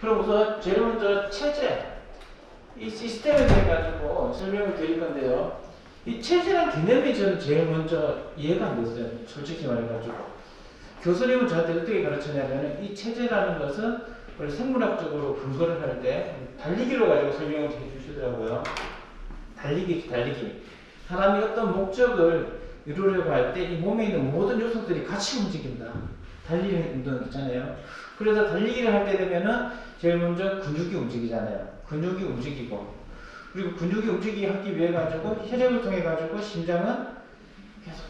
그럼 우선 제일 먼저 체제, 이 시스템에 대해 가지고 설명을 드릴 건데요. 이 체제란 개념이 저는 제일 먼저 이해가 안 됐어요. 솔직히 말해가지고. 교수님은 저한테 어떻게 가르쳤냐면 이 체제라는 것은 원래 생물학적으로 근거를 할 때 달리기로 가지고 설명을 해주시더라고요. 달리기. 사람이 어떤 목적을 이루려고 할 때 이 몸에 있는 모든 요소들이 같이 움직인다. 달리는 운동 있잖아요. 그래서 달리기를 할 때 되면은 제일 먼저 근육이 움직이잖아요. 근육이 움직이고, 그리고 근육이 움직이게 하기 위해 가지고 혈액을 통해 가지고 심장은 계속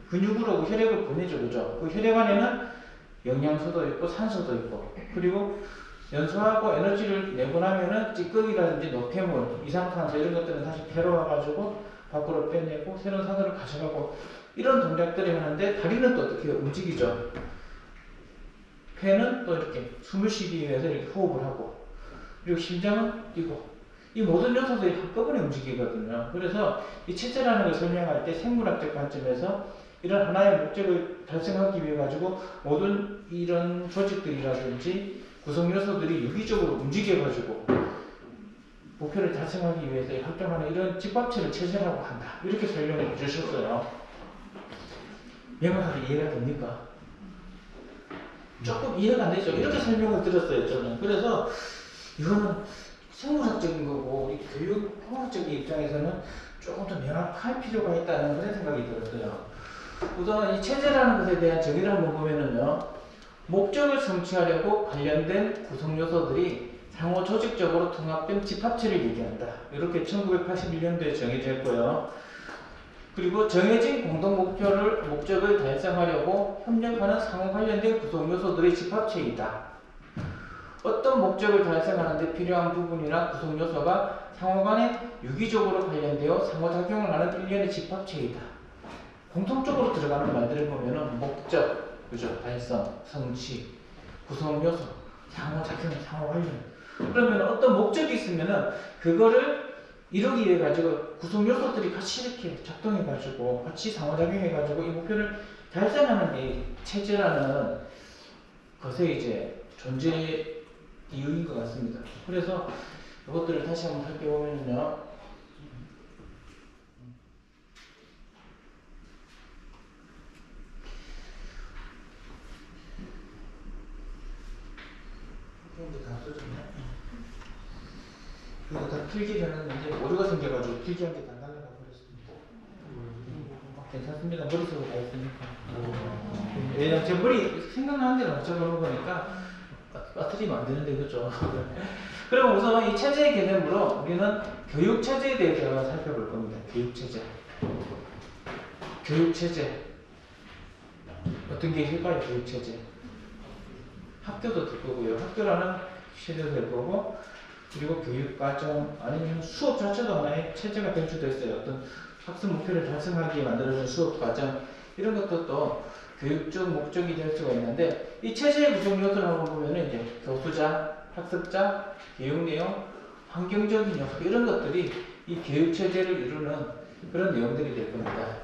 근육으로 혈액을 보내죠. 그죠? 그 혈액 안에는 영양소도 있고 산소도 있고, 그리고 연소하고 에너지를 내고 나면은 찌꺼기라든지 노폐물, 이산화탄소 이런 것들은 다시 배로 와가지고 밖으로 빼내고 새로운 산소를 가져가고, 이런 동작들을 하는데 다리는 또 어떻게 움직이죠? 폐는 또 이렇게 숨을 쉬기 위해서 이렇게 호흡을 하고, 그리고 심장은 뛰고, 이 모든 요소들이 한꺼번에 움직이거든요. 그래서 이 체제라는 걸 설명할 때 생물학적 관점에서 이런 하나의 목적을 달성하기 위해 가지고 모든 이런 조직들이라든지 구성 요소들이 유기적으로 움직여 가지고 목표를 달성하기 위해서 활동하는 이런 집합체를 체제라고 한다. 이렇게 설명해 주셨어요. 명확하게 이해가 됩니까? 조금 이해가 안 되죠. 이렇게 설명을 드렸어요, 저는. 그래서 이거는 생물학적인 거고 우리 교육학적인 입장에서는 조금 더 명확할 필요가 있다는 그런 생각이 들었어요. 우선 이 체제라는 것에 대한 정의를 한번 보면은요, 목적을 성취하려고 관련된 구성 요소들이 상호 조직적으로 통합된 집합체를 얘기한다. 이렇게 1981년도에 정해졌고요. 그리고 정해진 공동 목적을 달성하려고 협력하는 상호 관련된 구성 요소들의 집합체이다. 어떤 목적을 달성하는 데 필요한 부분이나 구성 요소가 상호 간에 유기적으로 관련되어 상호작용을 하는 일련의 집합체이다. 공통적으로 들어가는 말들을 보면은 목적, 그죠? 달성, 성취, 구성 요소, 상호작용, 상호관련. 그러면 어떤 목적이 있으면은 그거를 이루기 위해 가지고 구성 요소들이 같이 이렇게 작동해 가지고 같이 상호작용해 가지고 이 목표를 달성하는 게 체제라는 것의 이제 존재 이유인 것 같습니다. 그래서 이것들을 다시 한번 살펴보면요. 다 써졌네. 이거 다 필기를 했는데 오류가 생겨가지고 필기한 게 다 날라가 버렸습니다. 괜찮습니다. 머릿속에 다 있으니까. 왜냐면 제 머리 생각나는 대로 맞춰보는 거니까 빠뜨리면 안 되는데, 그죠? 그럼 우선 이 체제의 개념으로 우리는 교육체제에 대해서 살펴볼 겁니다. 교육체제. 교육체제. 어떤 게 있을까요? 교육체제. 학교도 될 거고요. 학교라는 체제도 될 거고, 그리고 교육과정 아니면 수업 자체도 하나의 체제가 될 수도 있어요. 어떤 학습 목표를 달성하기 위해 만들어진 수업과정, 이런 것도 교육적 목적이 될 수가 있는데, 이 체제의 구성 요소를 한번 보면 이제 교수자, 학습자, 교육 내용, 환경적인 요소, 이런 것들이 이 교육 체제를 이루는 그런 내용들이 될 겁니다.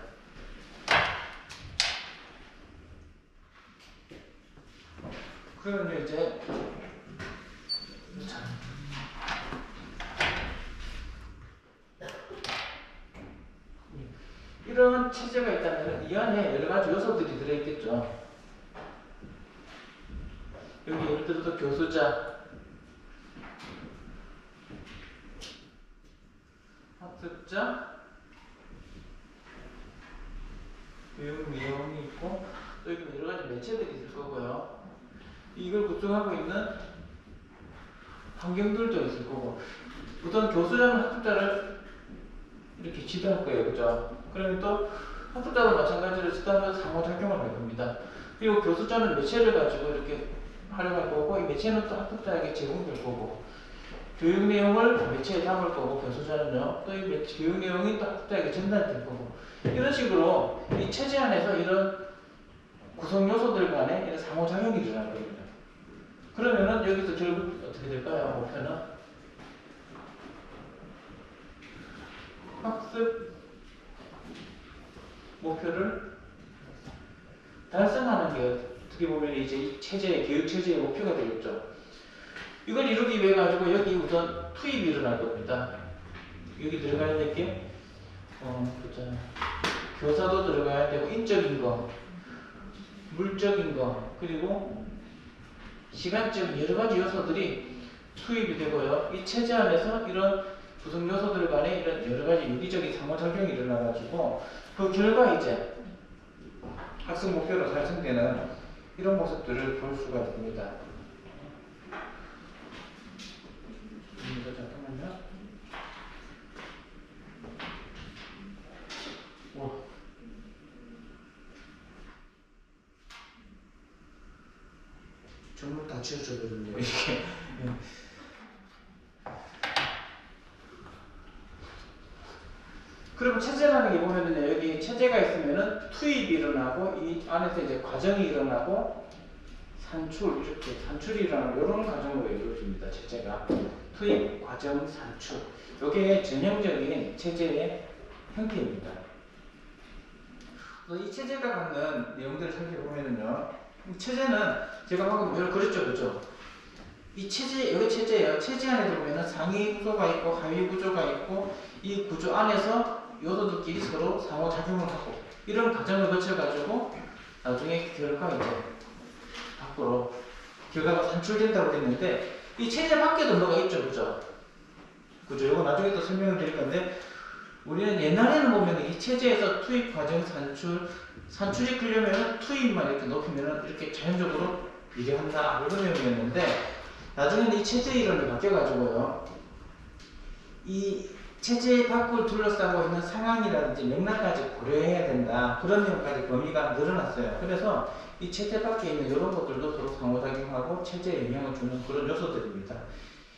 그러면 이제 이런 체제가 있다면 이 안에 여러 가지 요소들이 들어있겠죠. 여기 예를 들어서 교수자, 학습자, 교육 내용이 있고, 또 여기 여러 가지 매체들이 있을 거고요. 이걸 구성하고 있는 환경들도 있을 거고, 우선 교수자는 학습자를 이렇게 지도할 거예요, 그죠? 그러면 또 학습자도 마찬가지로 지도하면서 상호작용을 할 겁니다. 그리고 교수자는 매체를 가지고 이렇게 활용할 거고, 이 매체는 또 학습자에게 제공될 거고, 교육 내용을 매체에 담을 거고, 교수자는요, 또 이 교육 내용이 또 학습자에게 전달될 거고, 이런 식으로 이 체제 안에서 이런 구성 요소들 간에 이런 상호작용이 일어나는 겁니다. 그러면은 여기서 결국 어떻게 될까요? 목표는 학습 목표를 달성하는 게 어떻게 보면 이제 이 체제의 교육 체제의 목표가 되겠죠. 이걸 이루기 위해 가지고 여기 우선 투입이 일어날 겁니다. 여기 들어가야 될 게 보자. 교사도 들어가야 되고 인적인 거, 물적인 거, 그리고 시간적 여러 가지 요소들이 투입이 되고요. 이 체제 안에서 이런 구성 요소들 간에 이런 여러 가지 유기적인 상호작용이 일어나가지고 그 결과 이제 학습 목표로 달성되는 이런 모습들을 볼 수가 있습니다. 잠깐만요. 전부 다 지워져거든요, 이게. 그러면 체제라는 게 보면은 여기 체제가 있으면은 투입이 일어나고 이 안에서 이제 과정이 일어나고 산출 이렇게 산출이 일어나고 이런 과정으로 이루어집니다. 체제가 투입, 과정, 산출. 이게 전형적인 체제의 형태입니다. 이 체제가 갖는 내용들을 살펴보면은요, 이 체제는 제가 방금 그랬죠, 그죠? 이 체제, 여기 체제예요. 체제 안에 보면은 상위 구조가 있고 하위 구조가 있고 이 구조 안에서 요소들끼리 서로 상호작용을 하고 이런 과정을 거쳐가지고 나중에 결과가 이제 밖으로 결과가 산출된다고 했는데 이 체제 밖에도 뭐가 있죠, 그죠? 그죠? 이거 나중에 또 설명을 드릴 건데 우리는 옛날에는 보면 이 체제에서 투입 과정 산출이 크려면 투입만 이렇게 높이면 이렇게 자연적으로 일어난다 이런 내용이었는데 나중에는 이 체제 이론이 바뀌어가지고요. 이 체제 밖을 둘러싸고 있는 상황이라든지 맥락까지 고려해야 된다. 그런 내용까지 범위가 늘어났어요. 그래서 이 체제 밖에 있는 이런 것들도 서로 상호작용하고 체제에 영향을 주는 그런 요소들입니다.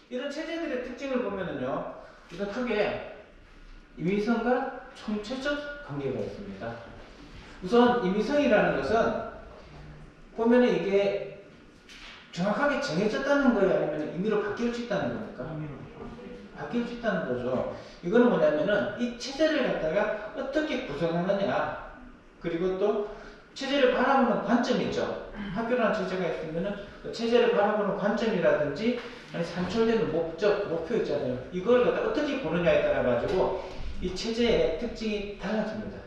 이런 체제들의 특징을 보면은요, 우선 크게 임의성과 총체적 관계가 있습니다. 우선 임의성이라는 것은 보면은 이게 정확하게 정해졌다는 거예요? 아니면 임의로 바뀔 수 있다는 겁니까? 바뀔 수 있다는 거죠. 이거는 뭐냐면은 이 체제를 갖다가 어떻게 구성하느냐, 그리고 또 체제를 바라보는 관점이 있죠. 학교라는 체제가 있으면은 그 체제를 바라보는 관점이라든지 아니 산출되는 목적, 목표 있잖아요. 이걸 갖다 어떻게 보느냐에 따라 가지고 이 체제의 특징이 달라집니다.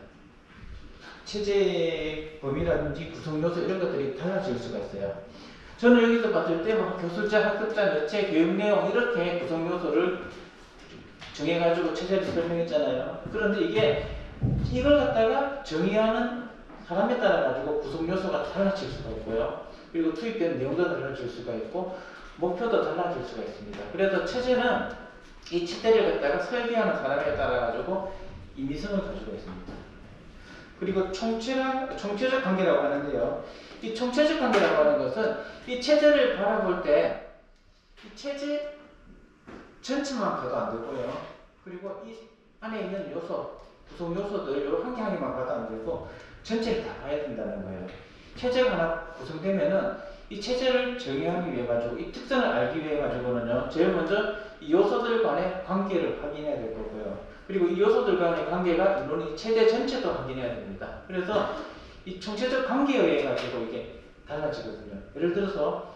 체제의 범위라든지 구성 요소 이런 것들이 달라질 수가 있어요. 저는 여기서 봤을 때 교수자, 학습자, 매체, 교육 내용 이렇게 구성 요소를 정해가지고 체제를 설명했잖아요. 그런데 이걸 갖다가 정의하는 사람에 따라 가지고 구성 요소가 달라질 수가 있고요. 그리고 투입되는 내용도 달라질 수가 있고 목표도 달라질 수가 있습니다. 그래서 체제는 이 체제를 갖다가 설계하는 사람에 따라 가지고 임의성을 가지고 있습니다. 그리고 총체적 관계라고 하는데요. 이 총체적 관계라고 하는 것은 이 체제를 바라볼 때 이 체제 전체만 봐도 안 되고요. 그리고 이 안에 있는 요소, 구성 요소들 요 한 개 한 개만 봐도 안 되고 전체를 다 봐야 된다는 거예요. 체제가 하나 구성되면은 이 체제를 정의하기 위해 가지고 이 특성을 알기 위해 가지고는요. 제일 먼저 이 요소들 간의 관계를 확인해야 될 거고요. 그리고 이 요소들 간의 관계가 물론 이 체제 전체도 확인해야 됩니다. 그래서 이 총체적 관계에 의해 가지고 이게 달라지거든요. 예를 들어서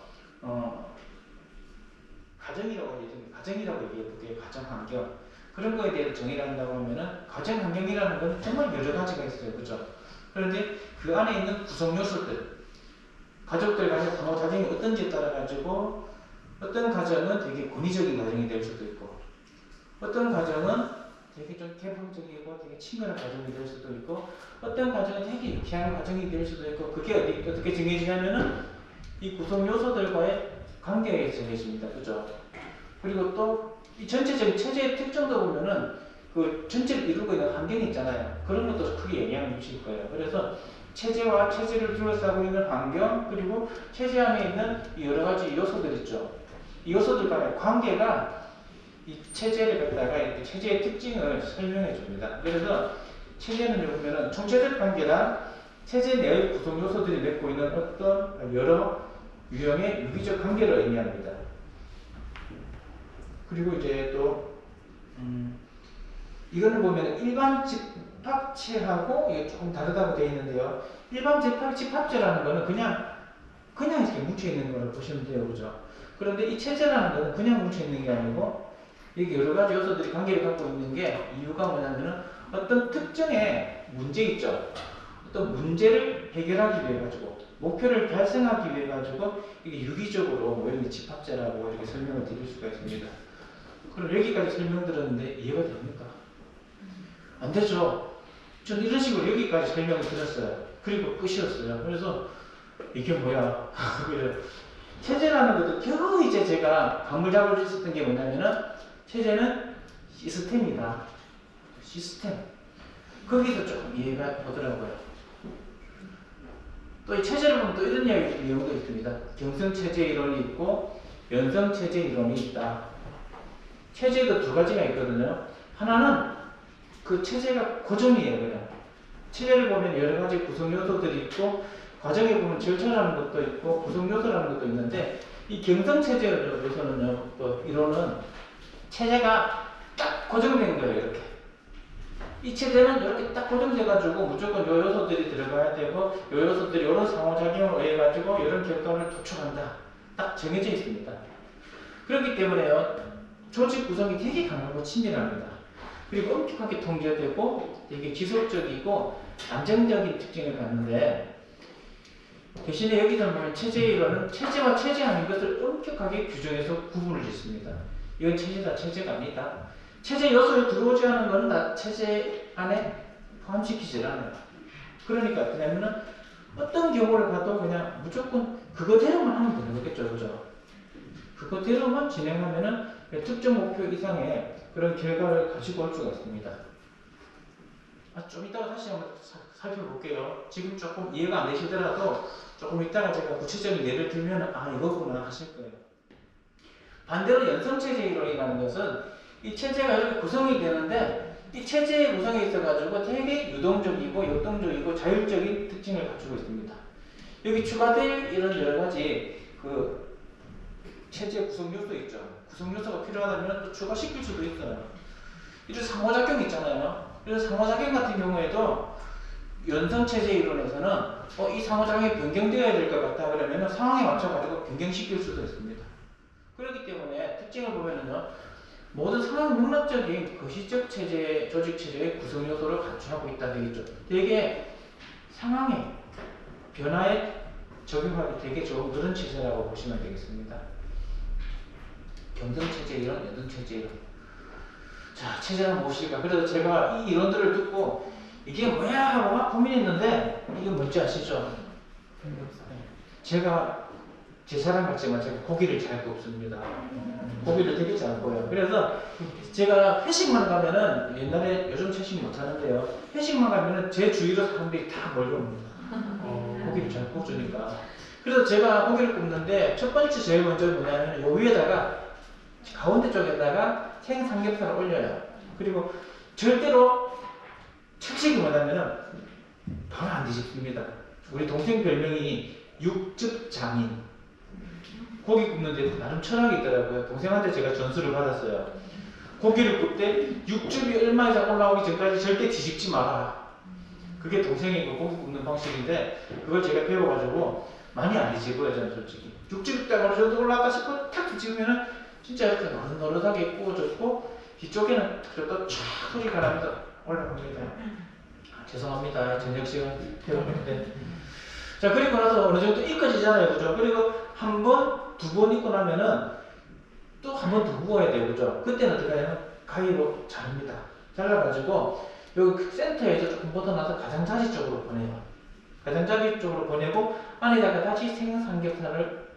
가정이라고 얘기해볼게요. 가정 환경. 그런 거에 대해서 정의를 한다고 하면은 가정 환경이라는 건 정말 여러 가지가 있어요. 그죠? 그런데 그 안에 있는 구성 요소들, 가족들 간의 상호작용이 어떤지에 따라 가지고 어떤 가정은 되게 권위적인 가정이 될 수도 있고 어떤 가정은 되게 좀 개방적이고 되게 친근한 가정이 될 수도 있고 어떤 가정은 되게 유쾌한 가정이 될 수도 있고 그게 어떻게 정해지냐면은 이 구성 요소들과의 관계에 정해집니다. 그죠? 그리고 또 이 전체적인 체제의 특징도 보면은 그 전체를 이루고 있는 환경이 있잖아요. 그런 것도 크게 영향을 미칠 거예요. 그래서 체제와 체제를 둘러싸고 있는 환경 그리고 체제 안에 있는 여러 가지 요소들 있죠. 이 요소들 간의 관계가 이 체제를 갖다가 이렇게 체제의 특징을 설명해 줍니다. 그래서 체제는 보면은 총체적 관계란 체제 내의 구성 요소들이 맺고 있는 어떤 여러 유형의 유기적 관계를 의미합니다. 그리고 이제 또 이거는 보면 일반 집합체하고 이게 조금 다르다고 되어 있는데요. 일반 집합체라는 거는 그냥 이렇게 뭉쳐 있는 걸 보시면 돼요, 그죠? 그런데 이 체제라는 것은 그냥 뭉쳐있는 게 아니고 이게 여러 가지 요소들이 관계를 갖고 있는 게 이유가 뭐냐면은 어떤 특정의 문제 있죠. 어떤 문제를 해결하기 위해 가지고 목표를 달성하기 위해 가지고 이게 유기적으로 뭐 이런 집합제라고 이렇게 설명을 드릴 수가 있습니다. 그럼 여기까지 설명드렸는데 이해가 됩니까? 안 되죠. 전 이런 식으로 여기까지 설명을 드렸어요. 그리고 끝이었어요. 그래서 이게 뭐야? 체제라는 것도 겨우 이제 제가 감을 잡을 수 있었던 게 뭐냐면은 체제는 시스템이다. 시스템. 거기서 조금 이해가 되더라고요. 또 이 체제를 보면 또 이런 내용도 있습니다. 경성체제 이론이 있고 연성체제 이론이 있다. 체제도 두 가지가 있거든요. 하나는 그 체제가 고정이에요. 그냥. 체제를 보면 여러 가지 구성 요소들이 있고 과정에 보면 절차라는 것도 있고 구성 요소라는 것도 있는데 이 경성체제 요소는요. 또 이론은 체제가 딱 고정된 거예요. 이렇게. 이 체제는 이렇게 딱 고정돼가지고 무조건 요 요소들이 들어가야 되고 요 요소들이 이런 상호작용을 해가지고 이런 결과를 도출한다. 딱 정해져 있습니다. 그렇기 때문에요. 조직 구성이 되게 강하고 친밀합니다. 그리고 엄격하게 통제되고 되게 지속적이고 안정적인 특징을 갖는데 대신에 여기서 보면 체제 이론은 체제와 체제 아닌 것을 엄격하게 규정해서 구분을 짓습니다. 이건 체제다 체제가 아니다. 체제 요소에 들어오지 않은 것은 다 체제 안에 포함시키지 않아요. 그러니까 왜냐면은 어떤 경우를 봐도 그냥 무조건 그거대로만 하면 되는 거겠죠, 그죠? 그거대로만 진행하면은 특정 목표 이상의 그런 결과를 가지고 올 수가 있습니다. 좀 이따가 다시 한번 살펴볼게요. 지금 조금 이해가 안 되시더라도 조금 이따가 제가 구체적인 예를 들면 이거구나 하실 거예요. 반대로 연성체제 이론이라는 것은 이 체제가 이렇게 구성이 되는데 이 체제의 구성에 있어가지고 되게 유동적이고 역동적이고 자율적인 특징을 가지고 있습니다. 여기 추가될 이런 여러 가지 그 체제 구성 요소 있죠. 구성 요소가 필요하다면 또 추가시킬 수도 있어요. 이런 상호작용이 있잖아요. 그래서 상호작용 같은 경우에도 연성체제 이론에서는 이 상호작용이 변경되어야 될 것 같다 그러면 상황에 맞춰가지고 변경시킬 수도 있습니다. 그렇기 때문에 특징을 보면은요. 모든 상황 맥락적인 거시적 체제, 조직 체제의 구성 요소를 갖추고 있다 되겠죠. 되게 상황에 변화에 적용하기 되게 좋은 그런 체제라고 보시면 되겠습니다. 경성체제 이론, 연성체제 이론. 자, 체제란 무엇일까? 그래서 제가 이 이론들을 듣고 이게 뭐야 하고 막 고민했는데 이게 뭔지 아시죠? 제가 제 사람 같지만 제가 고기를 잘 굽습니다. 고기를 되게 잘 구워요. 그래서 제가 회식만 가면은 옛날에 요즘 회식 못 하는데요. 회식만 가면은 제 주위로 사람들이 다 몰려옵니다. 고기를 잘 구워주니까. 그래서 제가 고기를 굽는데 첫 번째 제일 먼저 뭐냐면 요 위에다가 가운데 쪽에다가 생삼겹살을 올려요. 그리고 절대로 특징이 뭐냐면은 바로 안 뒤집습니다. 우리 동생 별명이 육즙장인. 고기 굽는데 나름 철학이 있더라고요. 동생한테 제가 전수를 받았어요. 고기를 굽때 육즙이 얼마 이상 올라오기 전까지 절대 뒤집지 마라. 그게 동생의 그 고기 굽는 방식인데 그걸 제가 배워가지고 많이 안 뒤집어요. 저는 솔직히. 육즙이 딱 어느 정도 올라갔다 싶어 탁 뒤집으면은 진짜 이렇게 노릇노릇하게 구워졌고 뒤쪽에는 또 쫙 소리가 나면서 올라갑니다. 죄송합니다. 저녁 시간 배우는데. 자, 그리고 나서 어느 정도 익어지잖아요. 그죠? 그리고 한 번, 두 번 익고 나면은 또 한 번 더 구워야 돼요. 그죠? 그때는 어떻게 하냐면 가위로 자릅니다. 잘라가지고 여기 센터에서 조금 벗어나서 가장자리 쪽으로 보내요. 가장자리 쪽으로 보내고 안에다가 다시 생삼겹살을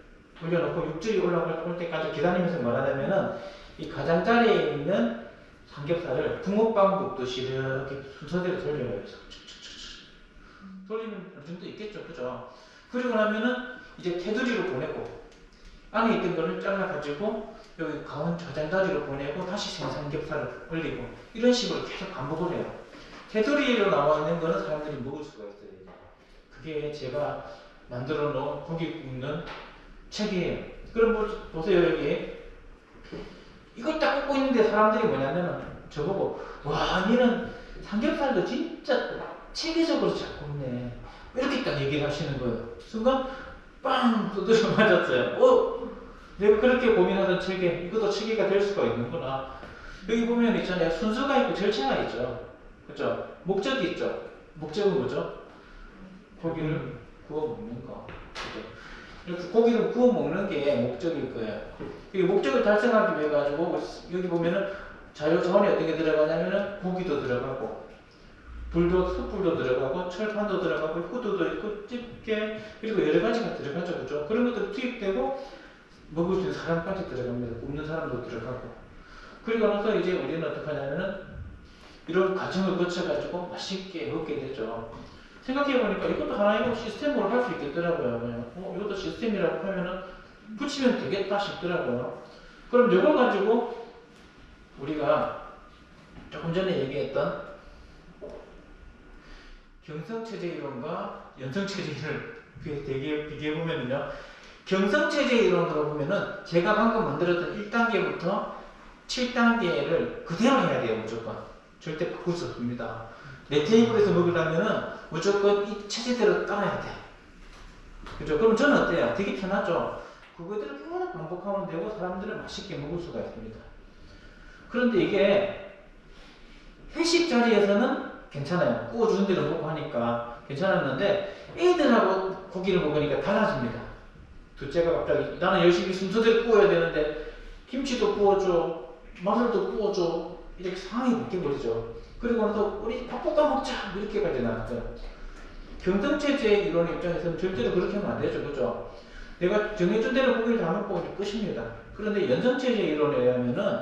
올려놓고 육즙이 올라올 때까지 기다리면서 말하자면은 이 가장자리에 있는 삼겹살을 붕어빵 굽듯이 이렇게 순서대로 돌려요. 돌리면 어느 정도 있겠죠. 그죠? 그리고 나면은 이제 테두리로 보내고 안에 있던 거를 잘라가지고 여기 가운 가장자리로 보내고 다시 생삼겹살을 올리고 이런 식으로 계속 반복을 해요. 테두리로 나와 있는 거는 사람들이 먹을 수가 있어요. 그게 제가 만들어 놓은 고기 굽는 책이에요. 그럼 보세요. 여기 이걸 딱 굽고 있는데 사람들이 뭐냐면은 저보고 와 니는 삼겹살도 진짜 체계적으로 잘 굽네 이렇게 딱 얘기를 하시는 거예요. 순간 빵 두드려 맞았어요. 내가 그렇게 고민하던 체계, 이것도 체계가 될 수가 있는구나. 여기 보면 있잖아요. 순서가 있고 절차가 있죠. 그죠? 목적이 있죠. 목적은 뭐죠? 고기를 구워 먹는 거. 그죠? 이렇게 고기를 구워 먹는 게 목적일 거예요. 이 목적을 달성하기 위해 가지고 여기 보면은 자료 자원이 어떻게 들어가냐면은 고기도 들어가고 불도 숯불도 들어가고 철판도 들어가고 후드도 있고 집게 그리고 여러 가지가 들어가죠. 그죠? 그런 것들이 투입되고 먹을 수 있는 사람까지 들어갑니다. 굽는 사람도 들어가고 그리고 나서 이제 우리는 어떻게 하냐면은 이런 과정을 거쳐가지고 맛있게 먹게 되죠. 생각해보니까 이것도 하나의 시스템으로 할 수 있겠더라고요. 이것도 시스템이라고 하면은 붙이면 되겠다 싶더라고요. 그럼 이걸 가지고 우리가 조금 전에 얘기했던 경성체제 이론과 연성체제 이론을 비교해보면요. 경성체제 이론으로 보면은 제가 방금 만들었던 1단계부터 7단계를 그대로 해야 돼요. 무조건. 절대 바꿀 수 없습니다. 내 테이블에서 먹으려면은 무조건 이 체제대로 따라야 돼. 그죠? 그럼 저는 어때요? 되게 편하죠? 그거대로 계속 반복하면 되고 사람들은 맛있게 먹을 수가 있습니다. 그런데 이게 회식 자리에서는 괜찮아요. 구워주는 대로 먹고 하니까 괜찮았는데 애들하고 고기를 먹으니까 달라집니다. 둘째가 갑자기 나는 열심히 순서대로 구워야 되는데 김치도 구워줘, 마늘도 구워줘 이렇게 상황이 바뀌어버리죠. 그리고 나서 우리 밥 볶아 먹자 이렇게까지 나왔어요. 경성체제 이론 입장에서는 절대로 그렇게 하면 안 되죠. 그죠? 내가 정해준 대로 고기를 다 먹고 이제 끝입니다. 그런데 연성체제 이론에 의하면은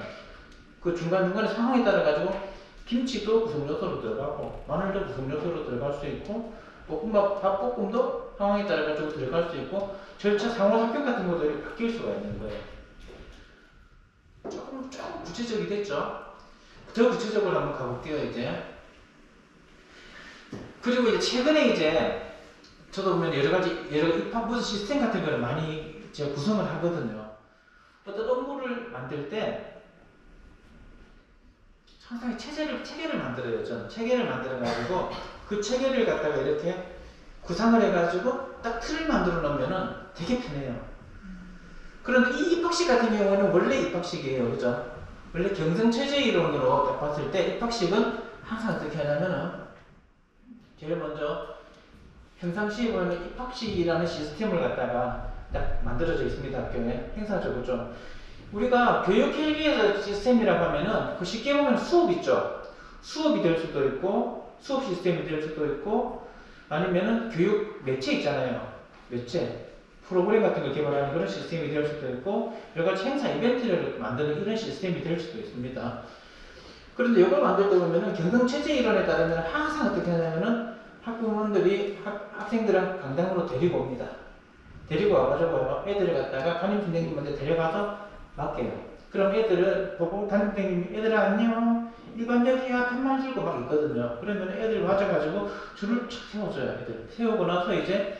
그 중간중간에 상황에 따라 가지고 김치도 구성 요소로 들어가고 마늘도 구성 요소로 들어갈 수 있고 볶음도 상황에 따라 가지고 들어갈 수 있고 절차 상호작용 같은 것들이 바뀔 수가 있는 거예요. 조금 구체적이 됐죠? 더 구체적으로 한번 가볼게요. 이제 그리고 이제 최근에 이제 저도 보면 여러 입학부서 시스템 같은 거를 많이 제가 구성을 하거든요. 어떤 업무를 만들 때 항상 체계를 만들어요. 저는 체계를 만들어가지고 그 체계를 갖다가 이렇게 구상을 해가지고 딱 틀을 만들어 놓으면은 되게 편해요. 그런데 이 입학식 같은 경우는 원래 입학식이에요. 그죠? 원래 경성체제 이론으로 딱 봤을 때 입학식은 항상 어떻게 하냐면은 제일 먼저 평상시에 보면 입학식이라는 시스템을 갖다가 딱 만들어져 있습니다. 학교에 행사죠. 그죠? 우리가 교육회계에서 시스템이라고 하면은 그 쉽게 보면 수업 있죠. 수업이 될 수도 있고 수업 시스템이 될 수도 있고 아니면은 교육 매체 있잖아요. 매체 프로그램 같은 걸 개발하는 그런 시스템이 될 수도 있고 여러 가지 행사 이벤트를 만드는 이런 시스템이 될 수도 있습니다. 그런데 이걸 만들 때 보면은 경성체제 이론에 따르면 항상 어떻게 하냐면은 학부모들이 학생들을 강당으로 데리고 옵니다. 데리고 와가지고 애들을 갖다가 담임 선생님한테 데려가서 맡겨요. 그럼 애들을 보고 담임 선생님이 애들아 안녕 이건 여기야 편만 들고 막 있거든요. 그러면 애들 맞아가지고 줄을 착 세워줘요. 애들 세우고 나서 이제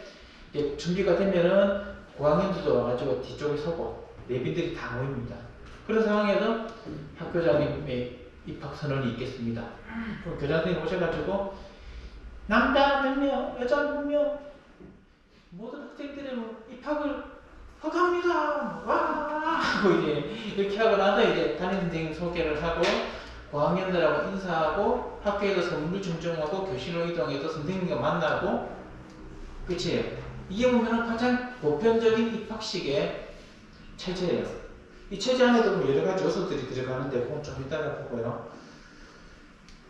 준비가 되면은 고학년들도 와가지고 뒤쪽에 서고 내빈들이 다 모입니다. 그런 상황에서 학교장님의 입학 선언이 있겠습니다. 그럼 교장선생님 오셔가지고 남자 몇 명, 여자 몇 명 모든 학생들의 입학을 허가합니다. 와! 하고 이제 이렇게 하고 나서 이제 담임 선생님 소개를 하고 고학년들하고 인사하고 학교에서 선물 증정하고 교실로 이동해서 선생님과 만나고 그치? 이게 보면은 가장 보편적인 입학식의 체제예요. 이 체제 안에도 여러 가지 요소들이 들어가는데 그건 좀 이따가 보고요.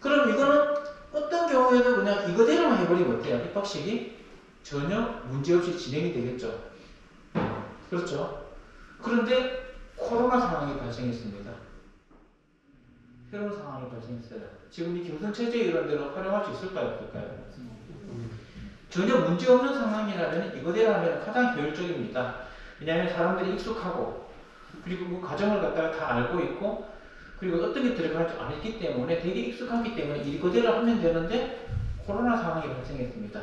그럼 이거는 어떤 경우에도 그냥 이거대로만 해버리면 어때요? 입학식이 전혀 문제없이 진행이 되겠죠. 그렇죠. 그런데 코로나 상황이 발생했습니다. 새로운 상황이 발생했어요. 지금 이 경성체제 이론대로 활용할 수 있을까요? 없을까요? 전혀 문제없는 상황이라면 이거대로 하면 가장 효율적입니다. 왜냐하면 사람들이 익숙하고 그리고 그 과정을 갖다가 다 알고 있고 그리고 어떤 게 들어갈 줄 알기 때문에 되게 익숙하기 때문에 이거대로 하면 되는데 코로나 상황이 발생했습니다.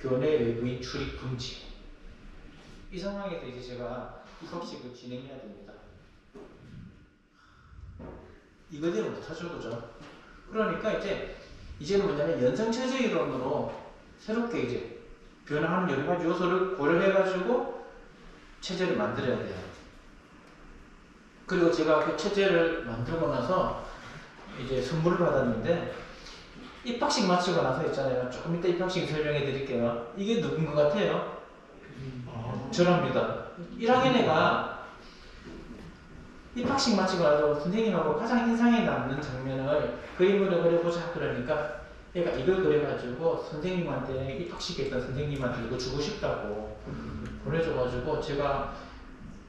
교내 외부인 출입 금지. 이 상황에서 이제 제가 입학식을 진행해야 됩니다. 이거대로 못하죠, 그죠? 그러니까 이제는 뭐냐면 연성체제 이론으로 새롭게 이제 변화하는 여러 가지 요소를 고려해가지고 체제를 만들어야 돼요. 그리고 제가 그 체제를 만들고 나서 이제 선물을 받았는데 입학식 마치고 나서 있잖아요. 조금 이따 입학식 설명해 드릴게요. 이게 누군 것 같아요? 저랍니다. 1학년 애가 입학식 마치고 나서 선생님하고 가장 인상에 남는 장면을 그림으로 그려보자 그러니까 얘가 이걸 그려가지고 선생님한테 입학식에 있던 선생님한테 이거 주고 싶다고 보내줘가지고 제가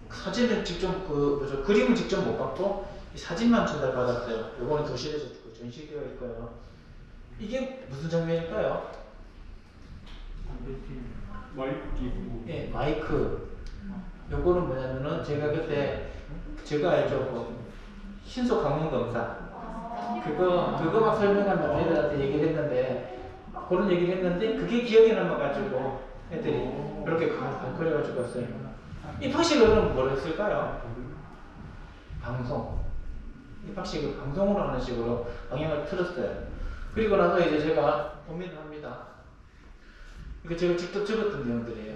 사진을 직접 그림을 직접 못 받고 이 사진만 전달받았어요. 요거는 교실에서 전시되어 있고요. 이게 무슨 장면일까요? 마이크 끼고. 예, 마이크. 요거는 뭐냐면은 제가 그때 제가 알죠, 신속 항문 검사. 그거 막 설명하면 애들한테 얘기를 했는데 그런 얘기를 했는데 그게 기억에 남아가지고 애들이 그렇게 그려가지고 왔어요. 입학식으로는 뭘 했을까요? 방송. 입학식을 방송으로 하는 식으로 방향을 틀었어요. 그리고 나서 이제 제가 고민을 합니다. 이거 제가 직접 적었던 내용들이에요.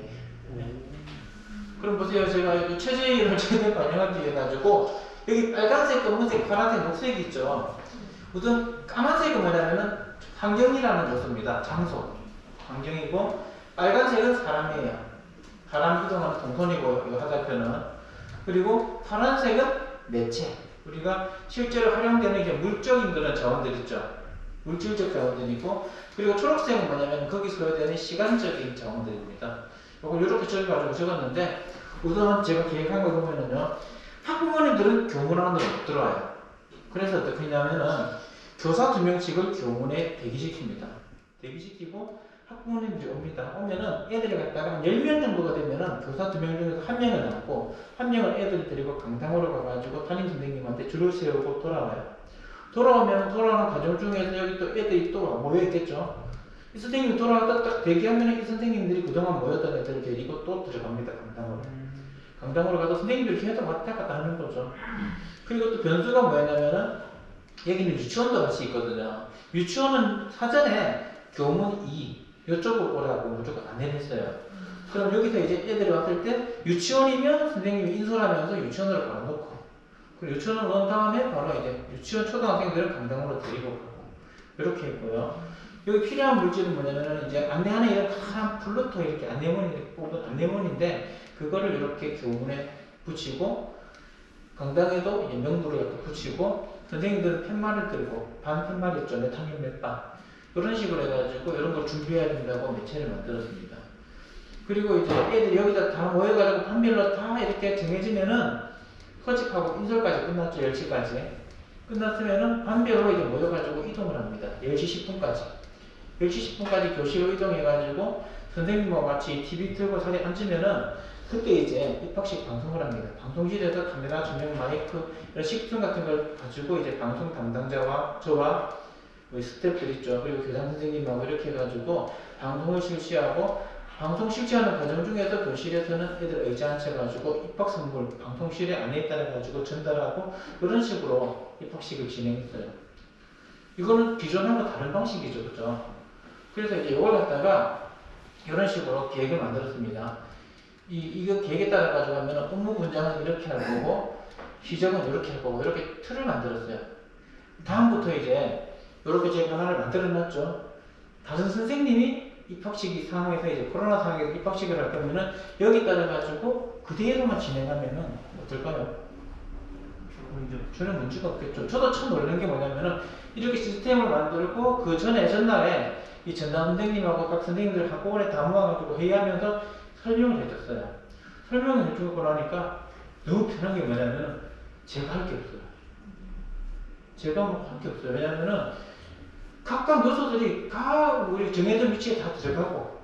그럼 보세요. 제가 최저임을 최대 반영하기 위해 가지고 여기 빨간색, 검은색, 파란색, 녹색이 있죠. 우선 까만색은 뭐냐면은 환경이라는 요소입니다. 장소. 환경이고 빨간색은 사람이에요. 사람 이동하는 동선이고 이거 화살표는. 그리고 파란색은 매체. 우리가 실제로 활용되는 이제 물적인 그런 자원들 있죠. 물질적 자원들이고 그리고 초록색은 뭐냐면 거기 소요되는 시간적인 자원들입니다. 이걸 이렇게 적어가지고 우선 제가 계획한 거 보면은요. 학부모님들은 교문 안으로 못 들어와요. 그래서 어떻게 했냐면은 교사 2명씩을 교문에 대기시킵니다. 대기시키고 학부모님들이 옵니다. 오면은 애들이 갔다가 한 10명 정도가 되면은 교사 2명 중에서 1명을 남고 1명을 애들 데리고 강당으로 가가지고 담임 선생님한테 줄을 세우고 돌아와요. 돌아오는 과정 중에서 여기 또 애들이 또 모여있겠죠. 이 선생님이 돌아왔다 딱 대기하면 이 선생님들이 그동안 모였던 애들을 데리고 또 들어갑니다. 강당으로. 강당으로 가서 선생님들이 계속 왔다 갔다 하는 거죠. 그리고 또 변수가 뭐였냐면은 여기는 유치원도 같이 있거든요. 유치원은 사전에 교문 2 이쪽으로 오라고 무조건 안내를 했어요. 그럼 여기서 이제 애들이 왔을 때 유치원이면 선생님이 인솔하면서 유치원으로 바로 놓고 그리고 유치원을 넣은 다음에 바로 이제 유치원 초등학생들을 강당으로 데리고 가고 이렇게 했고요. 여기 필요한 물질은 뭐냐면은 이제 안내하는 이런 큰 블루터 이렇게 안내문이 이렇게 뽑은 안내문인데 그거를 이렇게 교문에 붙이고 강당에도 이제 명부를 이렇게 붙이고 선생님들은 팻말을 들고 반 팻말 있죠. 몇 학년 몇 반 이런 식으로 해가지고 이런 걸 준비해야 된다고 매체를 만들었습니다. 그리고 이제 애들이 여기다 다 모여가지고 판별로 다 이렇게 정해지면은 소집하고 인솔까지 끝났죠. 10시까지 끝났으면은 반별로 이제 모여가지고 이동을 합니다. 10시 10분까지 10시 10분까지 교실로 이동해가지고 선생님과 같이 TV 틀고 자리에 앉으면은 그때 이제 입학식 방송을 합니다. 방송실에서 카메라, 조명, 마이크 이런 식품 같은 걸 가지고 이제 방송 담당자와 저와 스태프들 있죠. 그리고 교장 선생님하고 이렇게 해가지고 방송을 실시하고 방송 실시하는 과정 중에서 교실에서는 애들 의자 앉혀가지고 입학 선물 방송실에 안에 따라가지고 전달하고 이런 식으로 입학식을 진행했어요. 이거는 기존하고 다른 방식이죠. 그죠? 그래서 이제 이걸 갖다가 이런 식으로 계획을 만들었습니다. 이거 계획에 따라 가지고 하면 업무 분장은 이렇게 할 거고 시정은 이렇게 할 거고 이렇게 틀을 만들었어요. 다음부터 이제 이렇게 제가 하나를 만들어 놨죠. 다른 선생님이 입학식 상황에서 이제 코로나 상황에서 입학식을 할 거면은 여기 따라 가지고 그대로만 진행하면은 어떨까요? 전혀 문제가 없겠죠. 저도 참 놀란 게 뭐냐면은 이렇게 시스템을 만들고 그 전날에 이 전담 선생님하고 각 선생님들 한꺼번에 다 모아가지고 회의하면서 설명을 해줬어요. 설명을 해주고 나니까 너무 편한 게 뭐냐면은 제가 할 게 없어요. 제가 뭐 할 게 없어요. 왜냐면은 각각 요소들이 다 우리 정해진 위치에 다 들어가고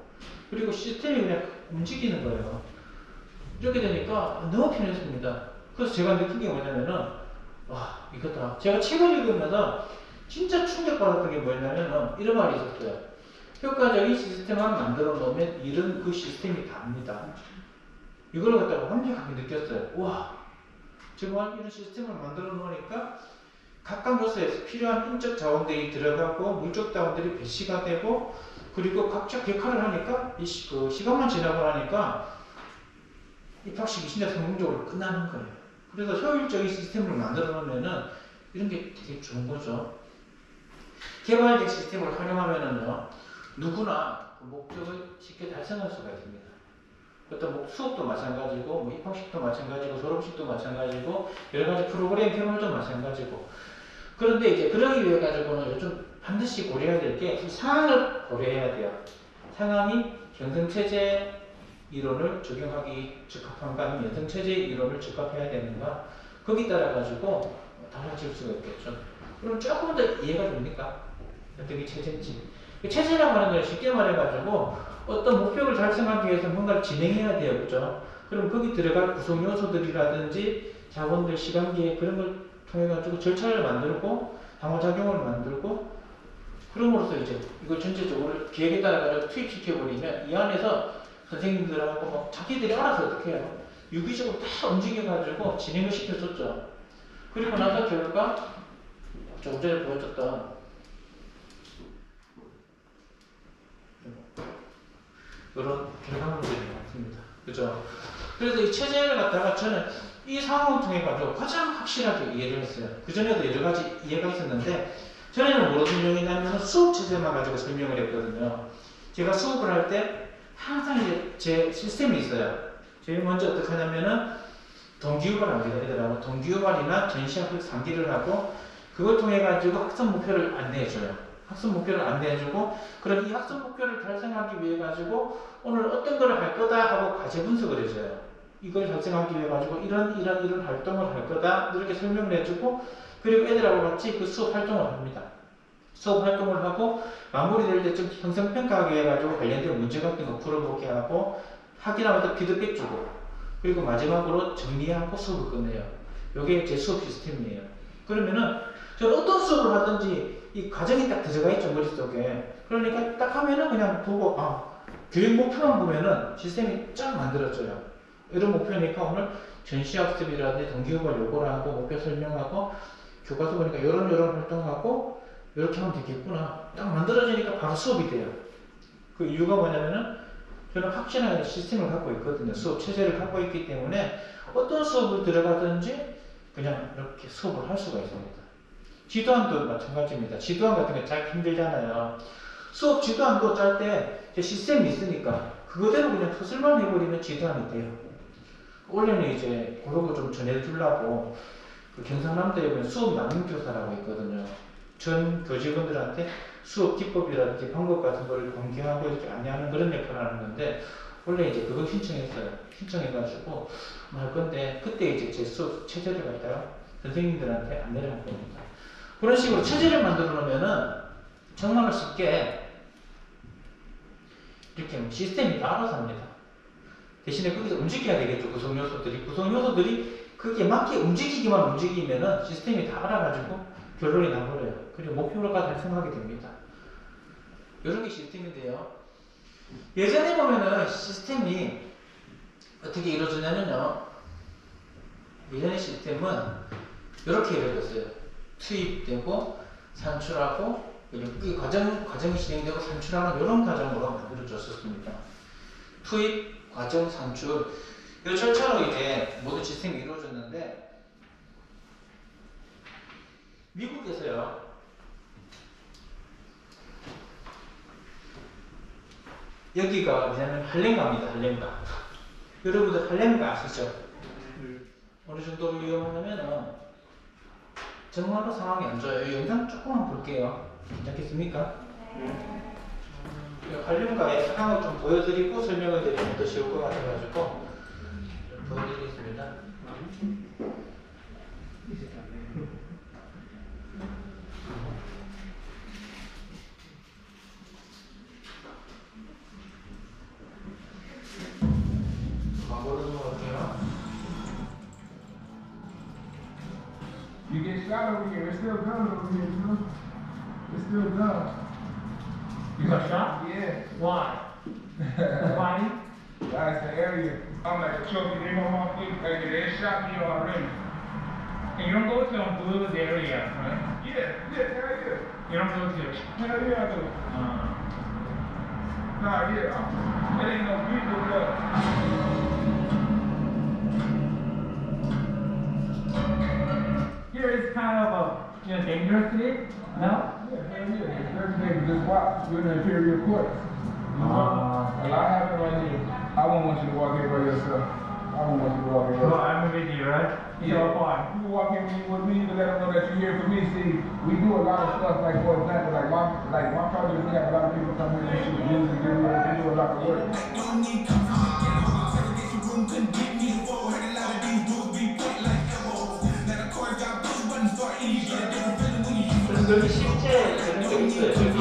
그리고 시스템이 그냥 움직이는 거예요. 이렇게 되니까 너무 편했습니다. 그래서 제가 느낀 게 뭐냐면은 와 이거다. 제가 책을 읽으면서 진짜 충격받았던 게 뭐냐면은 이런 말이 있었어요. 효과적인 시스템만 만들어 놓으면 이런 그 시스템이 답니다. 이걸 갖다가 완벽하게 느꼈어요. 와 정말 이런 시스템을 만들어 놓으니까 각각 요소에서 필요한 인적 자원들이 들어가고 물적 자원들이 배치가 되고 그리고 각자 역할을 하니까 시간만 지나고 나니까 입학식이 진짜 성공적으로 끝나는 거예요. 그래서 효율적인 시스템을 만들어 놓으면은 이런 게 되게 좋은 거죠. 개발된 시스템을 활용하면은요, 누구나 그 목적을 쉽게 달성할 수가 있습니다. 어떤 수업도 마찬가지고, 뭐 입학식도 마찬가지고, 졸업식도 마찬가지고, 여러 가지 프로그램 개발도 마찬가지고. 그런데 이제 그러기 위해 가지고는 요즘 반드시 고려해야 될 게 이 상황을 고려해야 돼요. 상황이 경성체제 이론을 적용하기 적합한가, 아니면 연성체제 이론을 적합해야 되는가, 거기에 따라 가지고 달라질 수가 있겠죠. 그럼 조금 더 이해가 됩니까? 어떤 게 체제인지. 체제라고 하는 건 쉽게 말해가지고 어떤 목표를 달성하기 위해서 뭔가를 진행해야 돼요. 그죠? 그럼 거기 들어갈 구성 요소들이라든지 자본들, 시간계 그런 걸 통해가지고 절차를 만들고 상호작용을 만들고 그럼으로써 이제 이걸 전체적으로 계획에 따라가지고 투입시켜버리면 이 안에서 선생님들하고 뭐 자기들이 알아서 어떻게 해요? 유기적으로 다 움직여가지고 진행을 시켜줬죠. 그리고 나서 결과 조금 전에 보여줬던 이런 결과물들이 많습니다. 그죠? 그래서 이 체제를 갖다가 저는 이 상황을 통해 가지고 가장 확실하게 이해를 했어요. 그 전에도 여러 가지 이해가 있었는데 전에는 뭐로 설명했냐면 수업 체제만 가지고 설명을 했거든요. 제가 수업을 할 때 항상 이제 제 시스템이 있어요. 제일 먼저 어떻게 하냐면은 동기유발을 합니다. 애들하고 동기유발이나 전시학습 상기를 하고 그걸 통해 가지고 학습 목표를 안내해줘요. 학습 목표를 안내해주고 그럼 이 학습 목표를 달성하기 위해 가지고 오늘 어떤 거를 할 거다 하고 과제 분석을 해줘요. 이걸 달성하기 위해 가지고 이런 활동을 할 거다 이렇게 설명을 해주고 그리고 애들하고 같이 그 수업 활동을 합니다. 수업 활동을 하고 마무리될 때쯤 형성평가하게 해가지고 관련된 문제 같은 거 풀어보게 하고 확인하면서 피드백 주고 그리고 마지막으로 정리하고 수업을 끝내요. 이게 제 수업 시스템이에요. 그러면은 저는 어떤 수업을 하든지 이 과정이 딱 들어가 있죠, 머릿속에. 그러니까 딱 하면은 그냥 보고, 교육 목표만 보면은 시스템이 쫙 만들어져요. 이런 목표니까 오늘 전시학습이라든지 동기유발 요구를 하고, 목표 설명하고, 교과서 보니까 이런 활동하고, 이렇게 하면 되겠구나. 딱 만들어지니까 바로 수업이 돼요. 그 이유가 뭐냐면은 저는 확실한 시스템을 갖고 있거든요. 수업 체제를 갖고 있기 때문에 어떤 수업을 들어가든지 그냥 이렇게 수업을 할 수가 있습니다. 지도안도 마찬가지입니다. 지도안 같은 거 짜기 힘들잖아요. 수업 지도안도 짤 때 시스템이 있으니까 그거대로 그냥 서술만 해버리면 지도안이 돼요. 원래는 이제 그런 거 좀 전해주려고 그 경상남도에 보면 수업 남용교사라고 있거든요. 전 교직원들한테 수업 기법이라든지 방법 같은 걸 공개하고 이렇게 안내하는 그런 역할을 하는 건데 원래 이제 그거 신청했어요. 신청해가지고 할 건데 그때 이제 제 수업 체제를 갖다가 선생님들한테 안내를 할 겁니다. 그런 식으로 체제를 만들어 놓으면은 정말로 쉽게 이렇게 시스템이 다 알아서 합니다. 대신에 거기서 움직여야 되겠죠. 구성 요소들이 그게 맞게 움직이면은 시스템이 다 알아가지고 결론이 나버려요. 그리고 목표가 달성하게 됩니다. 이런 게 시스템인데요. 예전에 보면은 시스템이 어떻게 이루어지냐면요. 예전의 시스템은 이렇게 이루어졌어요. 투입되고 산출하고 이 과정이 진행되고 산출하는 이런 과정으로 만들어졌었습니다. 투입, 과정, 산출 이 절차로 이제 모든 시스템이 이루어졌는데 미국에서요. 여기가 뭐냐면 할렘가입니다. 할렘가. 여러분들 할렘가 아시죠? 어느 정도로 위험하냐면은 정말로 상황이 안 좋아요. 이 영상 조금만 볼게요. 괜찮겠습니까? 할렘가의 상황을 좀 보여드리고 설명을 드리면 더 쉬울 것 같아가지고 좀 보여드리겠습니다. You get shot over here. It's still guns over here, too. It's still guns. You got shot? Yeah. Why? Fighting? That's the area. I'm like a choking in on my feet. Like, they shot me already. And you don't go to blue area, right? Yeah, hell yeah. You don't go to. Hell yeah, I do. Nah, yeah. It ain't no people, but. You know, dangerously? No? Yeah, hell yeah. There's niggas just watch. We're in the Imperial Court. A lot happened right here. I won't want you to walk here by yourself. I won't want you to walk here by Well, yourself. I'm with you, right? Yeah. So fine. You walk in with me to let them know that you're here for me. See, we do a lot of stuff, like for example, like my project, we have a lot of people come in and shoot music videos, we do a lot of work. 그래서 여기 실제 그런 적 있어요. 저기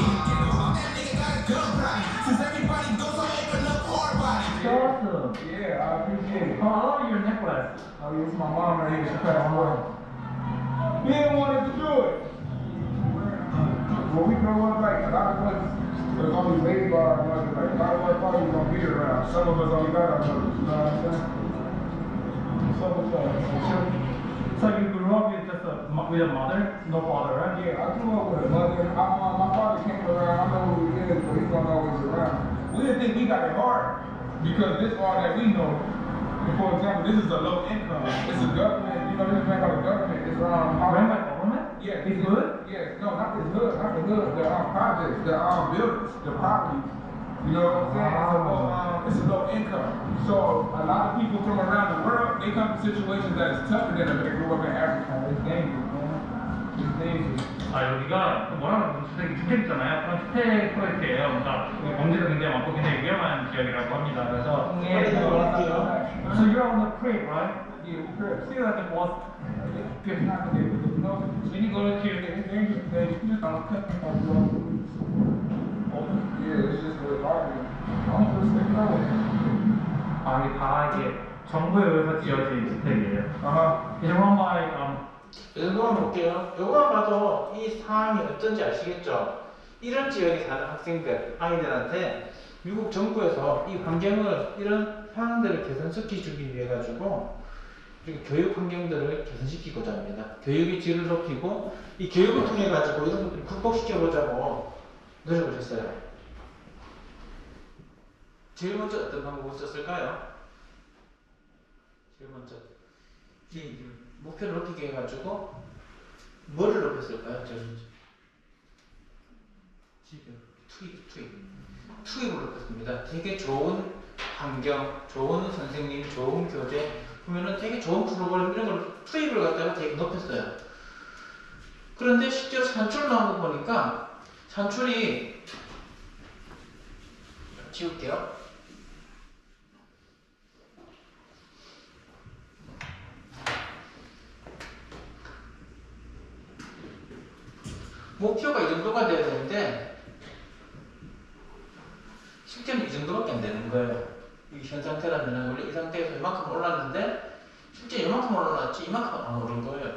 Awesome. Yeah, I appreciate it. Oh, I love your necklace. Oh, yeah, it's my mom right here. She passed away. He didn't want us to do it. When we grow up, like, a lot of us, there's only baby by our mothers. Like, a lot of us probably gonna be around. Some of us only got our mothers. You know what I'm saying? So, So you grew up with just with a mother, no father, right? yeah, I grew up with a mother. My father came around. I know who he is, but he's not always around. We didn't think we got it hard because this all that we know. For example, this is a low income. It's a government. You know, this thing called a government. It's Run by government? Yeah, It's good? Yeah, no, not this hood, not the hood, the projects, the buildings, the properties. You know what I'm saying? It's a low income. So a lot of people from around the world, they come to situations that is tougher than if they grew up in Africa. It's dangerous, man. It's dangerous. 아, 여기가 뭐라고 주택이 주택이잖아요. 그런 주택 프로젝트예요. 그러니까 범죄가 굉장히 많고 굉장히 위험한 지역이라고 합니다. 그래서 So you're on the crib, right? Yeah, we crib. See like the boss. It's not gonna be able to know. When you go to It's dangerous, man. You just don't cut them off. Yeah, it's just a argument. I'm just sticking out with it. 아, 이게 다 이게 정부에 의해서 지어진 주택이에요. It's run by 이거만 볼게요. 이거만 봐도 이 상황이 어떤지 아시겠죠? 이런 지역에 사는 학생들, 아이들한테 미국 정부에서 이 환경을, 이런 상황들을 개선시키기 위해 가지고 그리고 교육 환경들을 개선시키고자 합니다. 교육의 질을 높이고 이 교육을 통해 가지고 이런 것들을 극복시켜보자고 노력을 했어요. 제일 먼저 어떤 방법을 썼을까요? 제일 먼저 이 목표를 높이게 해가지고 뭐를 높였을까요? 투입을 높였습니다. 되게 좋은 환경, 좋은 선생님, 좋은 교재 보면은 되게 좋은 프로그램 이런 걸 투입을 갖다가 되게 높였어요. 그런데 실제로 산출 나온 거 보니까 산출이 지울게요. 목표가 이 정도가 돼야 되는데 실제는 이 정도밖에 안 되는 거예요. 이 현 상태라면 원래 이 상태에서 이만큼 올랐는데 실제 이만큼 올라왔지 이만큼 안 오른 거예요.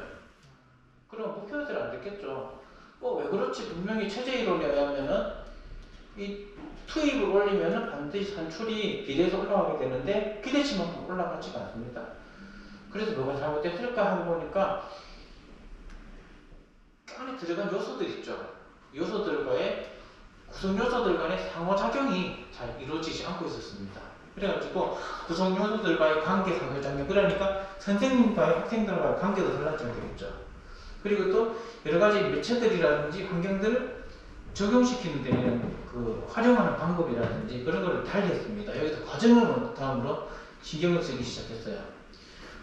그럼 목표대로 안 됐겠죠. 왜 그렇지? 분명히 체제 이론에 의하면은 이 투입을 올리면은 반드시 산출이 비례해서 올라가게 되는데 기대치만큼 올라가지가 않습니다. 그래서 뭐가 잘못됐을까 하고 보니까 안에 들어간 요소들 있죠. 요소들과의 구성 요소들 간의 상호작용이 잘 이루어지지 않고 있었습니다. 그래가지고 구성 요소들과의 관계 상호작용, 그러니까 선생님과의 학생들과의 관계도 달라져야 되겠죠. 그리고 또 여러 가지 매체들이라든지 환경들을 적용시키는 데는 그 활용하는 방법이라든지 그런 거를 달리 했습니다. 여기서 과정을 다음으로 신경을 쓰기 시작했어요.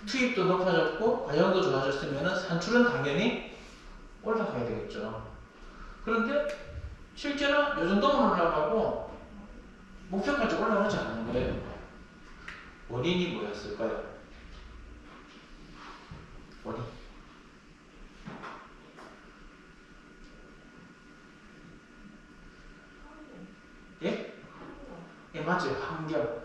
투입도 높아졌고 과정도 좋아졌으면 산출은 당연히 올라가야 되겠죠. 그런데 실제로 요 정도만 올라가고 목표까지 올라가지 않는 거예요. 원인이 뭐였을까요? 원인. 예? 예, 맞아요. 환경.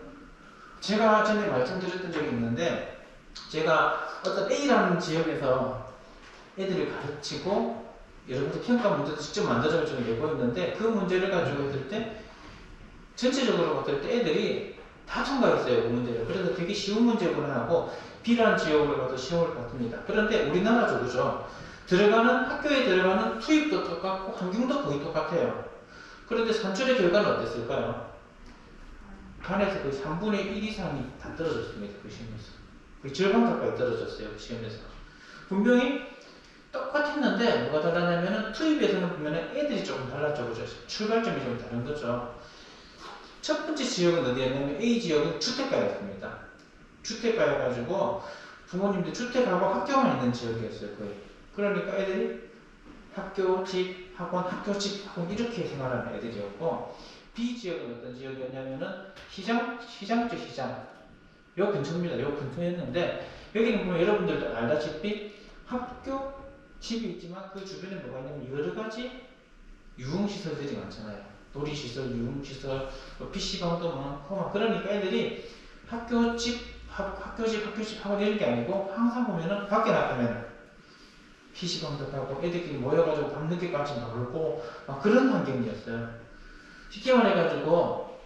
제가 전에 말씀드렸던 적이 있는데 제가 어떤 A라는 지역에서 애들을 가르치고 여러 가지 평가 문제도 직접 만들어 주는 내고 있는데 그 문제를 가지고 했을 때 전체적으로 봤을 때 애들이 다 통과했어요. 그 문제를. 그래서 되게 쉬운 문제구나 하고 B라는 지역으로 가도 쉬운 것 같습니다. 그런데 우리나라적으로 들어가는 학교에 들어가는 투입도 똑같고 환경도 거의 똑같아요. 그런데 산출의 결과는 어땠을까요? 반에서 거의 3분의 1 이상이 다 떨어졌습니다. 그 시험에서. 거의 절반 가까이 떨어졌어요. 그 시험에서. 분명히 똑같았는데 똑같은데 뭐가 달라냐면은 투입에서는 보면은 애들이 조금 달랐죠. 그죠? 출발점이 좀 다른 거죠. 첫 번째 지역은 어디였냐면 A 지역은 주택가였습니다. 주택가여가지고 부모님들 주택하고 학교만 있는 지역이었어요. 거의. 그러니까 애들이 학교, 집, 학원, 학교, 집, 학원 이렇게 생활하는 애들이었고 B 지역은 어떤 지역이었냐면은 시장죠, 시장. 요 근처입니다. 요 근처였는데 여기는 보면 여러분들도 알다시피 학교, 집이 있지만 그 주변에 뭐가 있냐면 여러 가지 유흥시설들이 많잖아요. 놀이시설, 유흥시설, PC방도 많고 그러니까 애들이 학교, 집, 학교, 집 하고 이런 게 아니고 항상 보면은 밖에 나가면 PC방도 가고 애들끼리 모여가지고 밤늦게까지 놀고 막 그런 환경이었어요. 쉽게 말해가지고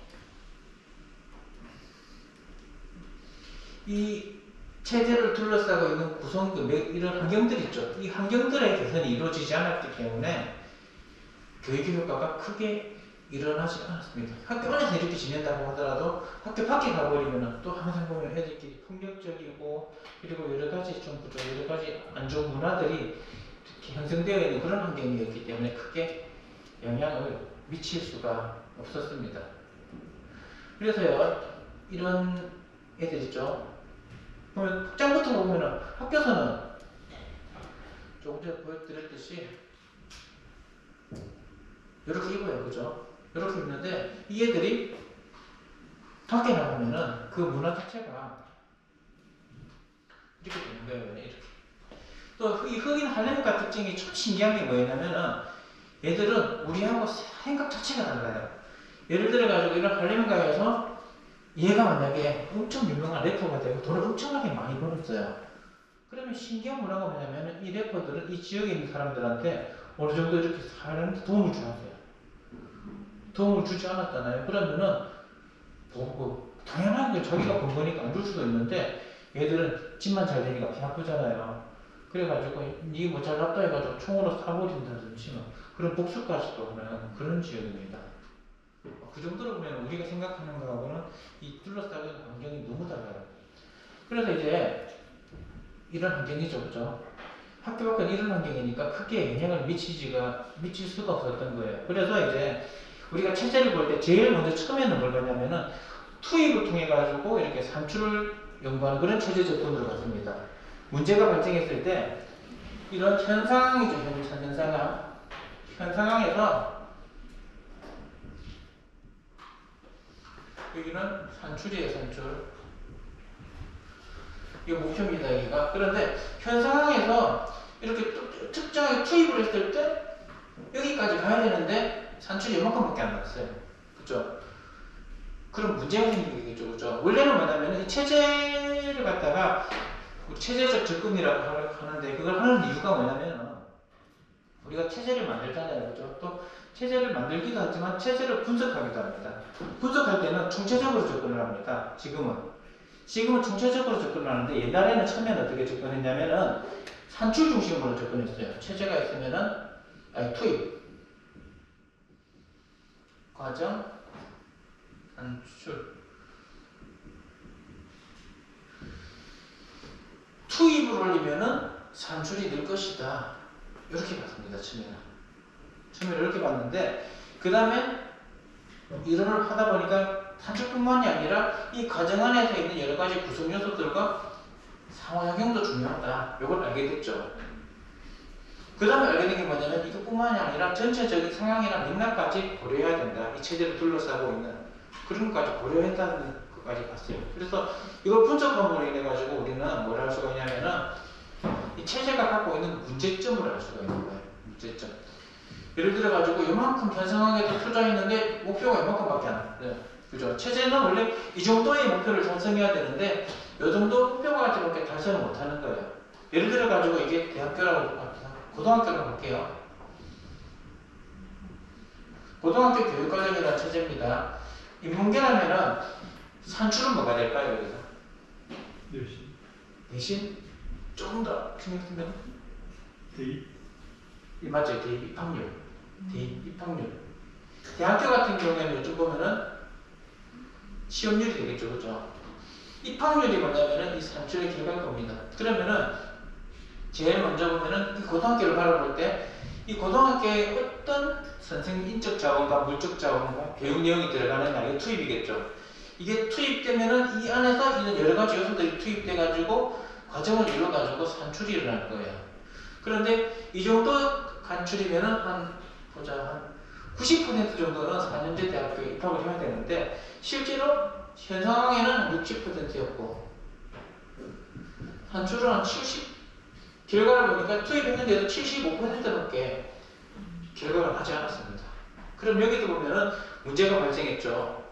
이 체제를 둘러싸고 있는 구성들 이런 환경들 있죠. 이 환경들의 개선이 이루어지지 않았기 때문에 교육의 효과가 크게 일어나지 않았습니다. 학교 안에서 이렇게 지낸다고 하더라도 학교 밖에 가버리면 또 항상 보면 애들끼리 폭력적이고 그리고 여러 가지 여러 가지 안 좋은 문화들이 이렇게 형성되어 있는 그런 환경이었기 때문에 크게 영향을 미칠 수가 없었습니다. 그래서요 이런 애들 있죠. 보면 복장부터 보면은 학교에서는 조금 전에 보여드렸듯이 이렇게 입어요, 그죠? 이렇게 입는데 이 애들이 밖에 나가면은 그 문화 자체가 이렇게 되는 거예요, 이렇게. 또 이 흑인 할렘가 특징이 참 신기한 게 뭐냐면은 얘들은 우리하고 생각 자체가 달라요. 예를 들어가지고 이런 할렘가에서 얘가 만약에 엄청 유명한 래퍼가 되고 돈을 엄청나게 많이 벌었어요. 그러면 신기한 문화가 뭐냐면 이 래퍼들은 이 지역에 있는 사람들한테 어느 정도 이렇게 사는데 도움을 줘야 돼요. 도움을 주지 않았잖아요. 그러면은 뭐 당연하게 자기가 번 거니까 안 줄 수도 있는데 얘들은 집만 잘 되니까 배 아프잖아요. 그래가지고 니 뭐 잘났다 해가지고 총으로 쏴버린다든지 뭐 그런 복수까지도 하는 그런 지역입니다. 그 정도로 보면 우리가 생각하는 거하고는 이 둘러싸고 있는 환경이 너무 달라요. 그래서 이제 이런 환경이죠, 그죠? 학교 밖은 이런 환경이니까 크게 영향을 미칠 수가 없었던 거예요. 그래서 이제 우리가 체제를 볼 때 제일 먼저 처음에는 뭘 보냐면은 투입을 통해 가지고 이렇게 산출을 연구하는 그런 체제 접근으로 갔습니다. 문제가 발생했을 때 이런 현상이죠, 현 상황에서 여기는 산출이에요, 산출. 이거 목표입니다, 여기가. 그런데 현 상황에서 이렇게 특정하게 투입을 했을 때 여기까지 가야 되는데 산출이 이만큼밖에 안 났어요. 그죠? 그럼 문제가 생기겠죠, 그죠? 원래는 뭐냐면 이 체제를 갖다가 체제적 접근이라고 하는데 그걸 하는 이유가 뭐냐면 우리가 체제를 만들잖아요, 그죠? 또 체제를 만들기도 하지만 체제를 분석하기도 합니다. 분석할 때는 총체적으로 접근을 합니다. 지금은 총체적으로 접근을 하는데 옛날에는 처음에는 어떻게 접근했냐면은 산출 중심으로 접근했어요. 체제가 있으면은 투입, 과정, 산출. 투입을 올리면은 산출이 늘 것이다. 이렇게 봤습니다. 처음에는 이렇게 봤는데 그 다음에 이론을 하다 보니까 산출뿐만이 아니라 이 과정 안에서 있는 여러 가지 구성 요소들과 상호작용도 중요하다. 이걸 알게 됐죠. 그 다음에 알게 된 게 뭐냐면 이것뿐만이 아니라 전체적인 상황이나 맥락까지 고려해야 된다. 이 체제를 둘러싸고 있는 그런 것까지 고려했다는 것까지 봤어요. 그래서 이걸 분석함으로 인해 가지고 우리는 뭘 할 수가 있냐면은 이 체제가 갖고 있는 문제점을 알 수가 있는 거예요. 문제점. 예를 들어 가지고 이만큼 현 상황에서 투자했는데 목표가 이만큼밖에 안 돼요. 그죠? 체제는 원래 이 정도의 목표를 달성해야 되는데 이 정도 목표까지밖에 달성을 못하는 거예요. 예를 들어 가지고 이게 고등학교로 볼게요. 고등학교 교육과정이라는 체제입니다. 인문계라면은 산출은 뭐가 될까요, 여기서? 내신? 조금 더 생각하면 대입? 맞죠, 대입 입학률. 대입 입학률. 대학교 같은 경우에는 요즘 보면은 시험률이 되겠죠, 그죠? 입학률이 뭐냐면은 이 산출의 결과일 겁니다. 그러면은 제일 먼저 보면은 이 고등학교를 바라볼 때 이 고등학교에 어떤 선생님 인적 자원과 물적 자원과 교육 내용이 들어가느냐 이게 투입이겠죠. 이게 투입되면은 이 안에서 이런 여러 가지 요소들이 투입돼 가지고 과정을 이루어 가지고 산출이 일어날 거예요. 그런데 이 정도 간출이면은 한 90% 정도는 4년제 대학교에 입학을 해야 되는데 실제로 현 상황에는 60%였고 산출은 한 70, 결과를 보니까 투입했는데도 75%밖에 결과가 나지 않았습니다. 그럼 여기도 보면은 문제가 발생했죠.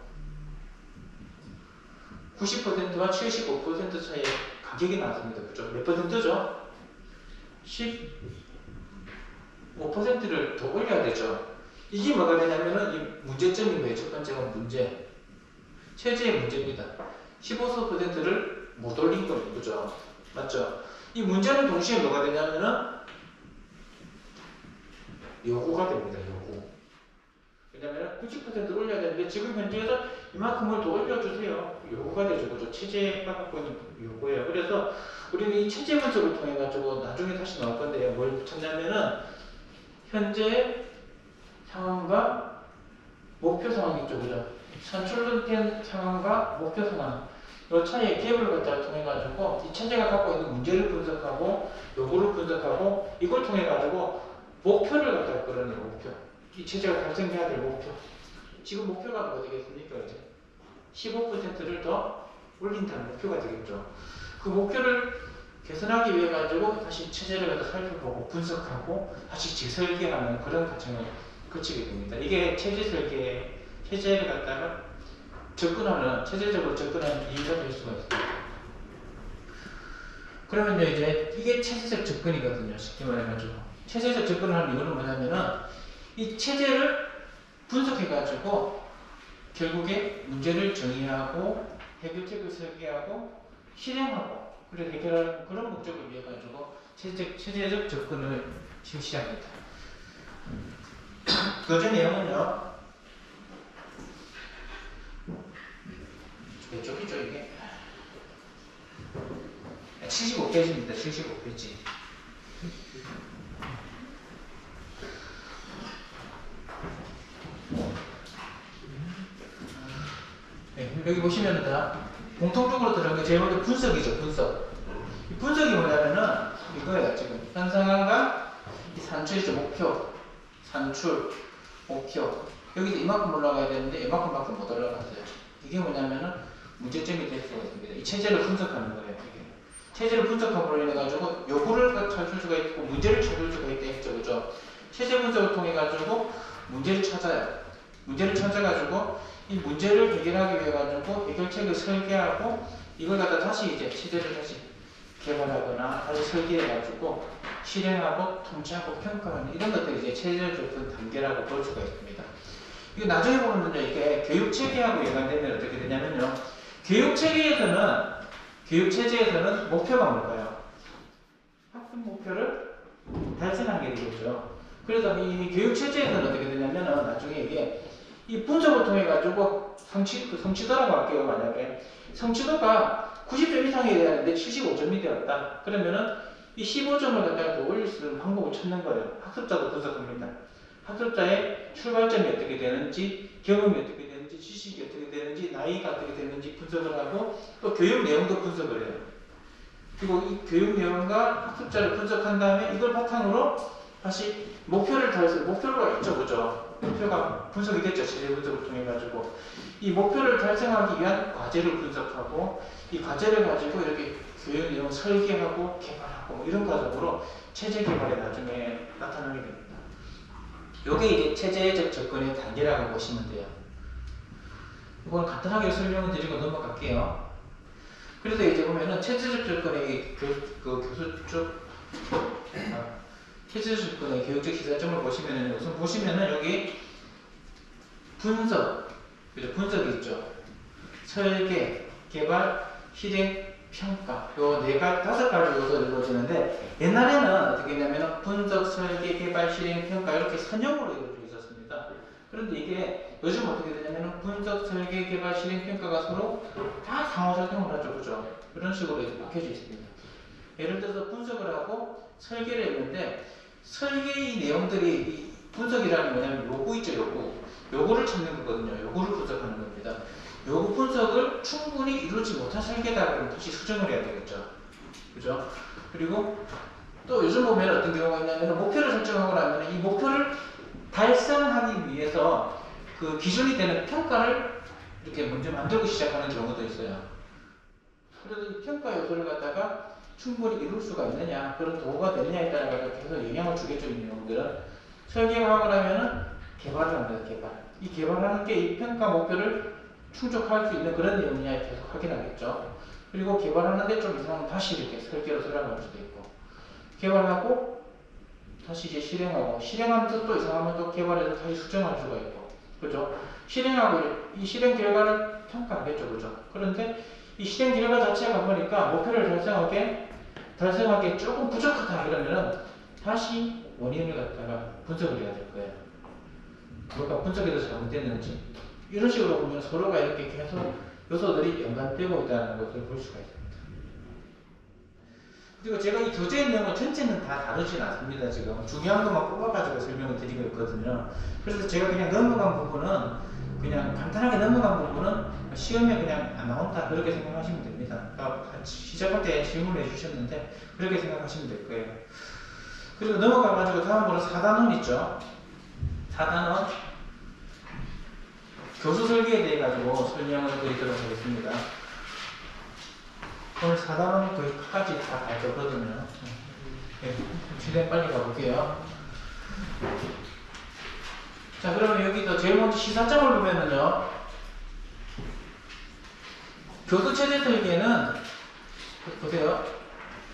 90%와 75% 사이에 가격이 나왔습니다. 그죠? 몇 퍼센트죠? 15%를 더 올려야 되죠. 이게 뭐가 되냐면은 이 문제점인 거예요. 첫 번째가 문제. 체제의 문제입니다. 15%를 못 올린 거예요. 그죠? 맞죠? 이 문제는 동시에 뭐가 되냐면은 요구가 됩니다. 요구. 왜냐면 90%를 올려야 되는데 지금 현재에서 이만큼을 더 올려주세요. 요구가 되죠. 그죠? 체제가 갖고 있는 요구예요. 그래서 우리는 이 체제 분석을 통해 가지고 나중에 다시 나올 건데요. 뭘 붙였냐면은 현재 상황과 목표 상황이죠. 그죠? 산출된 상황과 목표 상황. 이 차이의 갭을 갖다가 통해 가지고 이 체제가 갖고 있는 문제를 분석하고 요구를 분석하고 이걸 통해 가지고 목표를 갖다가 끌어내요. 목표. 이 체제가 달성해야 될 목표. 지금 목표가 뭐가 되겠습니까? 이제 15%를 더 올린다는 목표가 되겠죠. 그 목표를 개선하기 위해 가지고 다시 체제를 갖다 살펴보고 분석하고 다시 재설계하는 그런 과정을 거치게 됩니다. 이게 체제 설계, 체제를 갖다가 접근하는, 체제적으로 접근하는 이유가 될 수가 있습니다. 그러면요, 이제 이게 체제적 접근이거든요. 쉽게 말해가지고. 체제적 접근을 하는 이유는 뭐냐면은 이 체제를 분석해가지고 결국에 문제를 정의하고 해결책을 설계하고 실행하고 그리고 해결하는 그런 목적을 위해 가지고 체제적 접근을 실시합니다. 교재 내용은요. 몇 쪽이죠 이게? 75페이지입니다. 75페이지. 네, 여기 보시면은 다 공통적으로 들어간 게 제일 먼저 분석이죠. 분석. 이 분석이 뭐냐면은 이거예요. 지금 현 상황과 이 산출이죠. 목표, 산출, 목표. 여기서 이만큼 올라가야 되는데 이만큼밖에 못 올라갔어요. 이게 뭐냐면은 문제점이 될 수가 있습니다. 이 체제를 분석하는 거예요. 이게. 체제를 분석함으로 인해 가지고 요구를 찾을 수가 있고 문제를 찾을 수가 있다 했죠. 그죠? 체제 분석을 통해 가지고 문제를 찾아요. 문제를 찾아가지고 이 문제를 해결하기 위해 가지고 해결책을 설계하고 이걸 갖다 다시 이제 체제를 다시 개발하거나 다시 설계해가지고 실행하고 통제하고 평가하는 이런 것들이 이제 체제적 접근 단계라고 볼 수가 있습니다. 이거 나중에 보면요, 이게 교육 체계하고 연관되면 어떻게 되냐면요, 교육 체제에서는 목표가 뭘까요? 학습 목표를 달성하는 게 되겠죠. 그래서 이 교육 체제에서는 어떻게 되냐면은 나중에 이게 이 분석을 통해 가지고 성취도라고 할게요. 만약에 성취도가 90점 이상이 되는데 75점이 되었다. 그러면은 이 15점을 갖다가 더 올릴 수 있는 방법을 찾는 거예요. 학습자도 분석합니다. 학습자의 출발점이 어떻게 되는지, 경험이 어떻게 되는지, 지식이 어떻게 되는지, 나이가 어떻게 되는지 분석을 하고 또 교육 내용도 분석을 해요. 그리고 이 교육 내용과 학습자를 분석한 다음에 이걸 바탕으로 다시 목표를 달성, 목표가 있죠, 그죠? 목표가 분석이 됐죠, 체제 분석을 통해 가지고 이 목표를 달성하기 위한 과제를 분석하고 이 과제를 가지고 이렇게 교육 내용 설계하고 개발하고 뭐 이런 과정으로 체제 개발에 나중에 나타나게 됩니다. 이게 이제 체제적 접근의 단계라고 보시면 돼요. 이건 간단하게 설명을 드리고 넘어갈게요. 그래서 이제 보면은 체제적 접근의 교수 쪽 체제적 접근의 교육적 시사점을 보시면은 우선 보시면은 여기 분석, 그죠? 분석이 있죠. 설계, 개발, 실행, 평가. 요 다섯 가지 요소로 이루어지는데 옛날에는 어떻게 했냐면 분석, 설계, 개발, 실행, 평가 이렇게 선형으로 이루어져 있었습니다. 그런데 이게 요즘 어떻게 되냐면 분석, 설계, 개발, 실행, 평가가 서로 다 상호작용을 하죠. 그죠? 그런 식으로 이제 바뀌어져 있습니다. 예를 들어서 분석을 하고 설계를 했는데 설계의 내용들이 이 분석이라는 뭐냐면 요구 있죠, 요구. 요구를 찾는 거거든요. 요구를 분석하는 겁니다. 요구 분석을 충분히 이루지 못한 설계다 그러면 다시 수정을 해야 되겠죠. 그죠? 그리고 또 요즘 보면 어떤 경우가 있냐면 목표를 설정하고 나면 이 목표를 달성하기 위해서 그 기준이 되는 평가를 이렇게 먼저 만들고 시작하는 경우도 있어요. 그래서 이 평가 요소를 갖다가 충분히 이룰 수가 있느냐, 그런 도구가 되느냐에 따라 계속 영향을 주겠죠. 이 내용들은 설계가 하고 나면은 개발을 합니다. 개발. 이 개발하는 게 이 평가 목표를 충족할 수 있는 그런 내용이냐 계속 확인하겠죠. 그리고 개발하는데 좀 이상하면 다시 이렇게 설계로 들어갈 수도 있고, 개발하고 다시 이제 실행하고, 실행하면서 또 이상하면 또 개발해서 다시 수정할 수가 있고, 그죠? 실행하고 이 실행 결과를 평가하겠죠, 그죠? 그런데 이 실행 결과 자체가 보니까 목표를 달성하기에 조금 부족하다 이러면은 다시 원인을 갖다가 분석을 해야 될 거예요. 뭐가 분석에서 잘못됐는지. 이런 식으로 보면 서로가 이렇게 계속 요소들이 연관되고 있다는 것을 볼 수가 있습니다. 그리고 제가 이 교재의 내용을 전체는 다 다루진 않습니다. 지금 중요한 것만 뽑아가지고 설명을 드리고 있거든요. 그래서 제가 그냥 넘어간 부분은, 그냥 간단하게 넘어간 부분은 시험에 그냥 안 나온다 그렇게 생각하시면 됩니다. 시작할 때 질문을 해주셨는데 그렇게 생각하시면 될 거예요. 그리고 넘어가가지고 다음으로 4단원 있죠. 4단원 교수 설계에 대해 가지고 설명을 드리도록 하겠습니다. 오늘 4단원이 거의 끝까지 다 갈 거거든요. 네, 최대한 빨리 가볼게요. 자, 그러면 여기도 제일 먼저 시사점을 보면은요, 교수 체제 설계는 보세요.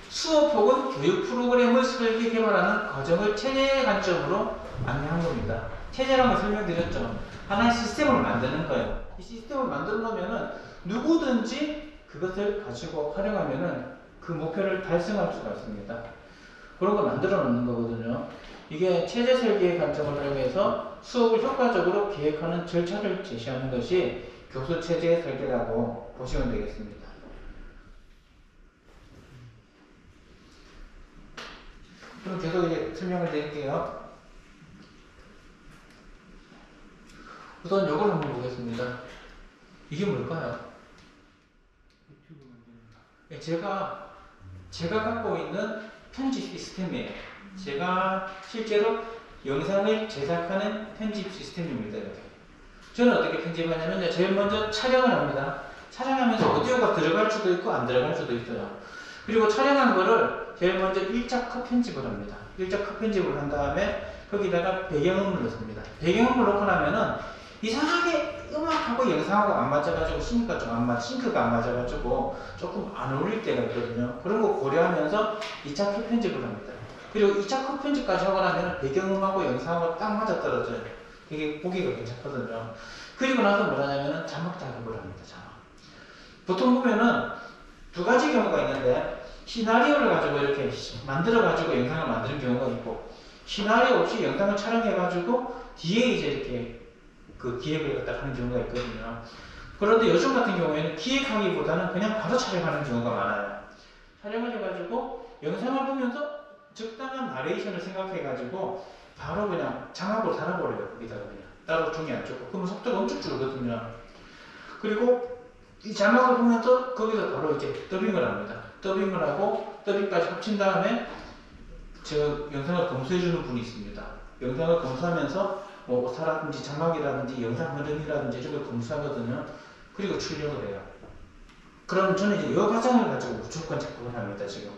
수업 혹은 교육 프로그램을 설계 개발하는 과정을 체제의 관점으로 안내한 겁니다. 체제라는 걸 설명드렸죠. 하나의 시스템을 만드는 거예요. 이 시스템을 만들어 놓으면은 누구든지 그것을 가지고 활용하면은 그 목표를 달성할 수가 있습니다. 그런 걸 만들어 놓는 거거든요. 이게 체제 설계의 관점을 활용해서 수업을 효과적으로 계획하는 절차를 제시하는 것이 교수 체제 설계라고 보시면 되겠습니다. 그럼 계속 이제 설명을 드릴게요. 우선 이걸 한번 보겠습니다. 이게 뭘까요? 네, 제가 갖고 있는 편집 시스템이에요. 제가 실제로 영상을 제작하는 편집 시스템입니다. 이렇게. 저는 어떻게 편집하냐면 제일 먼저 촬영을 합니다. 촬영하면서 오디오가 들어갈 수도 있고 안 들어갈 수도 있어요. 그리고 촬영한 거를 제일 먼저 1차 컷 편집을 합니다. 1차 컷 편집을 한 다음에 거기다가 배경음을 넣습니다. 배경음을 넣고 나면은 이상하게 음악하고 영상하고 안 맞아가지고 싱크가 안 맞아가지고 조금 안 어울릴 때가 있거든요. 그런 거 고려하면서 2차 컷 편집을 합니다. 그리고 2차 컷 편집까지 하고 나면 배경음하고 영상하고 딱 맞아떨어져요. 되게 보기가 괜찮거든요. 그리고 나서 뭘 하냐면은 자막 작업을 합니다. 자막. 보통 보면은 두 가지 경우가 있는데, 시나리오를 가지고 이렇게 만들어가지고 영상을 만드는 경우가 있고, 시나리오 없이 영상을 촬영해가지고 뒤에 이제 이렇게 그 기획을 갖다 하는 경우가 있거든요. 그런데 요즘 같은 경우에는 기획하기보다는 그냥 바로 촬영하는 경우가 많아요. 촬영을 해가지고 영상을 보면서 적당한 나레이션을 생각해가지고 바로 그냥 자막으로 달아버려요. 거기다가 그냥 따로 종이 안 쫓고. 그러면 속도가 엄청 줄거든요. 그리고 이 자막을 보면서 거기서 바로 이제 더빙을 합니다. 더빙을 하고 더빙까지 합친 다음에 저 영상을 검수해주는 분이 있습니다. 영상을 검수하면서 뭐 오타라든지 자막이라든지 영상 흐름이라든지 이런 걸 검수하거든요. 그리고 출력을 해요. 그럼 저는 이제 이 과정을 가지고 무조건 작곡을 합니다. 지금.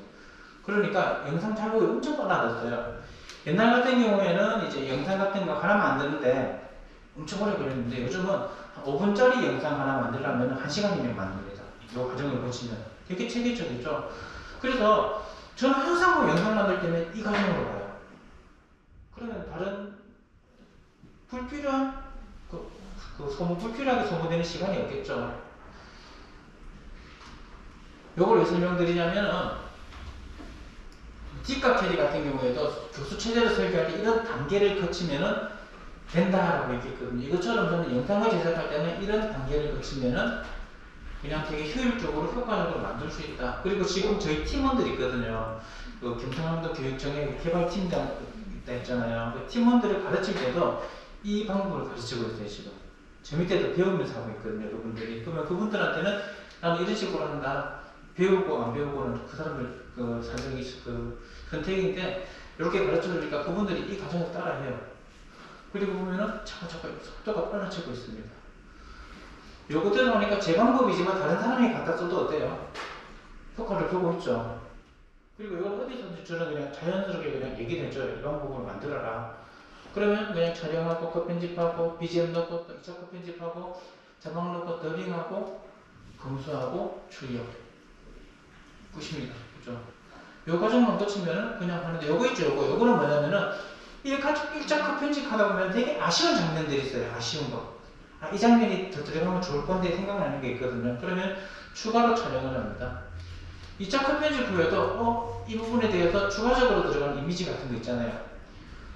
그러니까 영상 작업이 엄청 빨라졌어요. 옛날 같은 경우에는 이제 영상 같은 거 하나 만드는데 엄청 오래 걸렸는데, 요즘은 한 5분짜리 영상 하나 만들려면 1시간이면 만듭니다. 이 과정을 보시면 되게 체계적이죠. 그래서 저는 항상 뭐 영상 만들 때는 이 과정으로 가요. 그러면 다른 불필요한 불필요하게 소모되는 시간이 없겠죠. 요걸 왜 설명드리냐면은, 뒷값 캐리 같은 경우에도 교수 체제를 설계할 때 이런 단계를 거치면은 된다라고 얘기했거든요. 이것처럼 저는 영상을 제작할 때는 이런 단계를 거치면은 그냥 되게 효율적으로 효과적으로 만들 수 있다. 그리고 지금 저희 팀원들이 있거든요. 그 경상남도 교육청에 개발팀장 있다 했잖아요. 그 팀원들을 가르칠 때도 이 방법을 가르치고 있어요, 지금. 저 밑에도 배우면서 하고 있거든요, 여러분들이. 그러면 그분들한테는 나는 이런 식으로 한다. 배우고 안 배우고는 그 사람들 그 사정이 그 선택인데 이렇게 가르쳐 주니까 그분들이 이 과정을 따라해요. 그리고 보면은 자꾸 속도가 빨라지고 있습니다. 요것들을 하니까 제 방법이지만 다른 사람이 갖다 써도 어때요? 효과를 보고 있죠. 그리고 이걸 어디서든지 저는 그냥 자연스럽게 그냥 얘기를 해줘요. 이 방법을 만들어라. 그러면 그냥 촬영하고 컷 편집하고 BGM 넣고 또 2차 컷 편집하고 자막 넣고 더빙하고 검수하고 출력 끝입니다. 그죠? 요 과정만 거치면은 그냥 하는데 요거 있죠. 요거는 뭐냐면은 1차 컷 편집하다 보면 되게 아쉬운 장면들이 있어요. 아쉬운 거. 아, 이 장면이 더 들어가면 좋을 건데 생각나는 게 있거든요. 그러면 추가로 촬영을 합니다. 2차 컷 편집 후에도 이 부분에 대해서 추가적으로 들어가는 이미지 같은 거 있잖아요.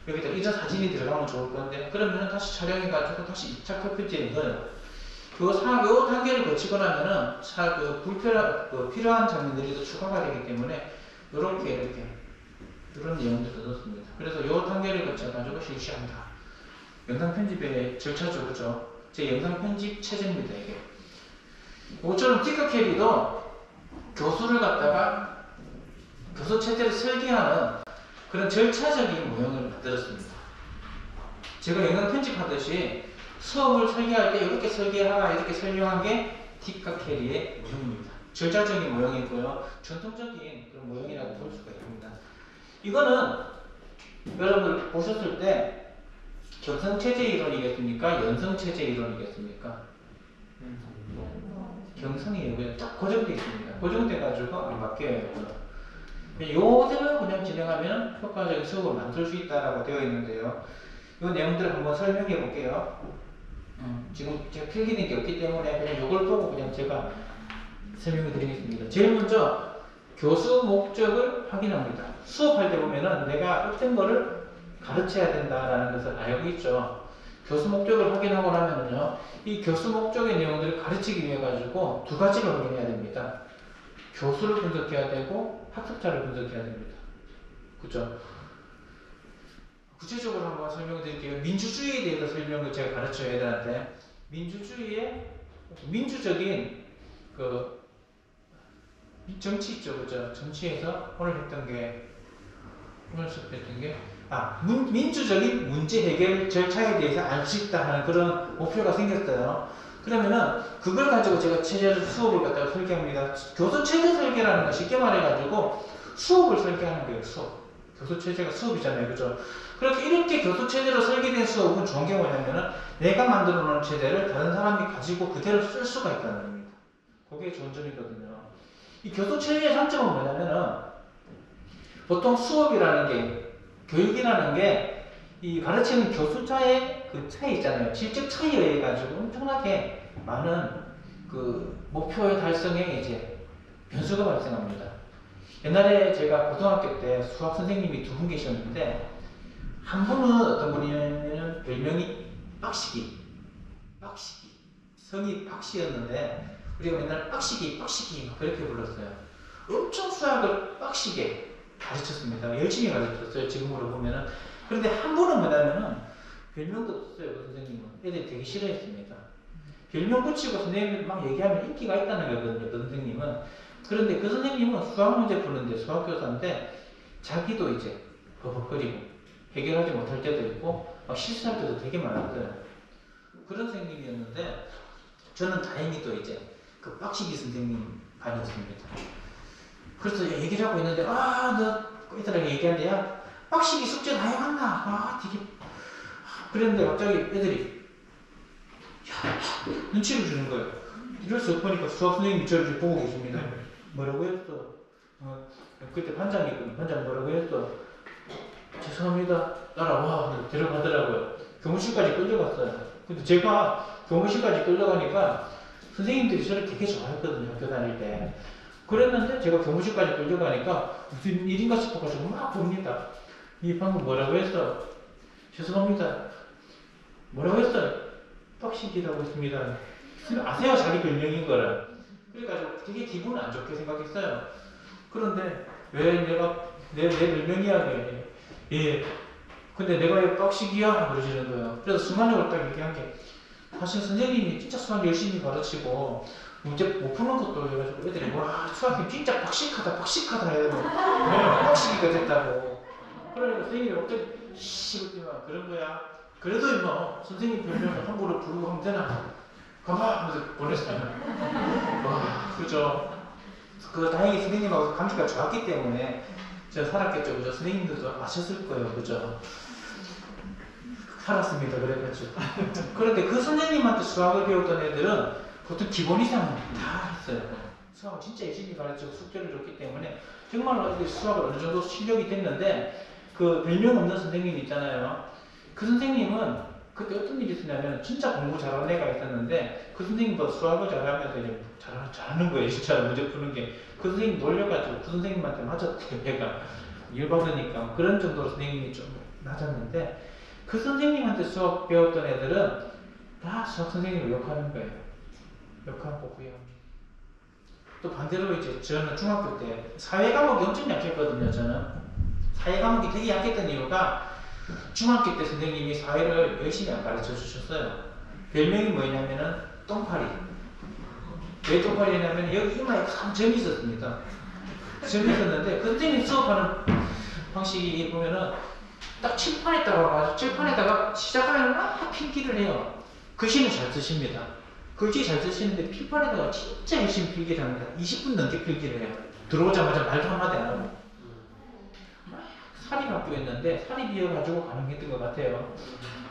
여기다 이런 사진이 들어가면 좋을 건데 그러면 다시 촬영해가지고 다시 2차 컷 편집에 넣어요. 요 단계를 거치고 나면은 필요한 장면들이 더 추가가 되기 때문에 이런 내용들을 넣습니다. 그래서 요 단계를 거쳐가지고 실시한다. 영상 편집의 절차죠, 그죠? 제 영상 편집 체제입니다, 이게. 이것처럼 틱커캐리도 교수를 갖다가 교수 체제를 설계하는 그런 절차적인 모형을 만들었습니다. 제가 영상 편집하듯이 수업을 설계할 때 이렇게 설계하라 이렇게 설명한 게 틱커캐리의 모형입니다. 절차적인 모형이고요. 전통적인 그런 모형이라고 볼 수가 있습니다. 이거는 여러분 보셨을 때 경성체제 이론이겠습니까? 연성체제 이론이겠습니까? 경성이에요. 그냥 딱 고정되어 있습니다. 고정돼가지고 안 바뀌어요. 요대로 그냥 진행하면 효과적인 수업을 만들 수 있다라고 되어 있는데요. 이 내용들을 한번 설명해 볼게요. 지금 제가 필기된 게 없기 때문에 그냥 이걸 보고 그냥 제가 설명을 드리겠습니다. 제일 먼저 교수 목적을 확인합니다. 수업할 때 보면은 내가 어떤 거를 가르쳐야 된다라는 것을 알고 있죠. 교수 목적을 확인하고 나면은요, 이 교수 목적의 내용들을 가르치기 위해 가지고 두 가지를 확인해야 됩니다. 교수를 분석해야 되고 학습자를 분석해야 됩니다. 그죠? 구체적으로 한번 설명을 드릴게요. 민주주의에 대해서 설명을 제가 가르쳐야 되는데, 민주주의의 민주적인 그 정치 있죠, 그죠? 정치에서 오늘 수업했던 게 민주적인 문제 해결 절차에 대해서 알 수 있다 하는 그런 목표가 생겼어요. 그러면은 그걸 가지고 제가 수업을 갖다가 설계합니다. 교수 체제 설계라는 거 쉽게 말해가지고 수업을 설계하는 거예요. 수업. 교수 체제가 수업이잖아요, 그죠? 그렇게 이렇게 교수 체제로 설계된 수업은 좋은 게 뭐냐면은 내가 만들어 놓은 체제를 다른 사람이 가지고 그대로 쓸 수가 있다는 겁니다. 그게 좋은 점이거든요. 이 교수 체제의 장점은 뭐냐면은 보통 수업이라는 게 교육이라는 게 이 가르치는 교수자의 그 차이 있잖아요. 질적 차이에 의해 가지고 엄청나게 많은 그 목표의 달성에 이제 변수가 발생합니다. 옛날에 제가 고등학교 때 수학 선생님이 두 분 계셨는데 한 분은 어떤 분이냐면 별명이 빡시기 성이 박씨였는데 우리가 맨날 빡시기 막 그렇게 불렀어요. 엄청 수학을 빡시게 가르쳤습니다. 열심히 가르쳤어요. 지금으로 보면은. 그런데 한 분은 뭐냐면은 별명도 없었어요. 그 선생님은. 애들이 되게 싫어했습니다. 별명 붙이고 선생님들 막 얘기하면 인기가 있다는 거거든요. 그 선생님은. 그런데 그 선생님은 수학 문제 푸는데 수학교사인데 자기도 이제 버벅거리고 해결하지 못할 때도 있고 실수할 때도 되게 많았어요. 그런 선생님이었는데 저는 다행히 또 이제 그 빡시기 선생님 반이었습니다. 그래서 얘기를 하고 있는데 너 애들하고 얘기하는데 야 빡시기 숙제 다 해왔나? 되게 그랬는데 갑자기 애들이 눈치를 주는 거예요. 이럴 수 없으니까 수학 선생님이 저를 보고 계십니다. 뭐라고 했어? 그때 반장이거든요. 반장 뭐라고 했어? 죄송합니다. 따라와. 데려가더라고요. 교무실까지 끌려갔어요. 근데 제가 교무실까지 끌려가니까 선생님들이 저를 되게 좋아했거든요. 학교 다닐 때. 그랬는데 제가 교무실까지 끌려가니까 무슨 일인가 싶어가지고 막 봅니다. 이 방금 뭐라고 했어? 죄송합니다. 뭐라고 했어요? 빡시기라고 했습니다. 아세요? 자기 별명인 거를. 그래가지고 되게 기분 안 좋게 생각했어요. 그런데 왜 내 별명이야 왜? 예. 근데 내가 왜 빡식이야? 그러시는 거예요. 그래서 순간적으로 딱 얘기한 게 사실 선생님이 진짜 수학 열심히 가르치고 문제 못 푸는 것도 해가지고 애들이 와 수학이 진짜 빡식하다 해가지고 빡식이가 됐다고. 그러니까 선생님이 어떻게 씨발 그런 거야. 그래도 임마 선생님 별명을 함부로 부르고 하면 되나? 가봐 하면서 보냈어요. 와 그죠. 그 다행히 선생님하고 관계가 좋았기 때문에 제가 살았겠죠. 그죠. 선생님들도 아셨을 거예요. 그죠. 살았습니다. 그래가지고. 그런데 그 선생님한테 수학을 배웠던 애들은 보통 기본 이상은 다 했어요. 수학을 진짜 열심히 가르치고 숙제를 줬기 때문에 정말로 수학을 어느 정도 실력이 됐는데 그 별명 없는 선생님 있잖아요. 그 선생님은 그때 어떤 일이 있었냐면 진짜 공부 잘하는 애가 있었는데 그 선생님보다 수학을 잘하면서 이제 잘하는 거예요. 진짜 문제 푸는 게. 그 선생님 놀려가지고 그 선생님한테 맞았대요. 얘가 일 받으니까. 그런 정도로 선생님이 좀 낮았는데 그 선생님한테 수학 배웠던 애들은 다 수학 선생님을 욕하는 거예요. 욕하고 그요. 또 반대로 이제 저는 중학교 때 사회 과목이 엄청 약했거든요. 저는 사회 과목이 되게 약했던 이유가 중학교 때 선생님이 사회를 열심히 안 가르쳐 주셨어요. 별명이 뭐냐면은 똥파리. 왜 똥파리냐면 여기 이마에 큰 점이 있었습니다. 점이 있었는데 그 선생님 수업하는 방식이 보면은 딱 칠판에다가 시작하면 막 필기를 해요. 글씨는 잘 쓰십니다. 글씨 잘 쓰시는데 필판에다가 진짜 열심히 필기를 합니다. 20분 넘게 필기를 해요. 들어오자마자 말도 한마디 안 하고. 사립 학교였는데 사립이어가지고 가능했던 것 같아요.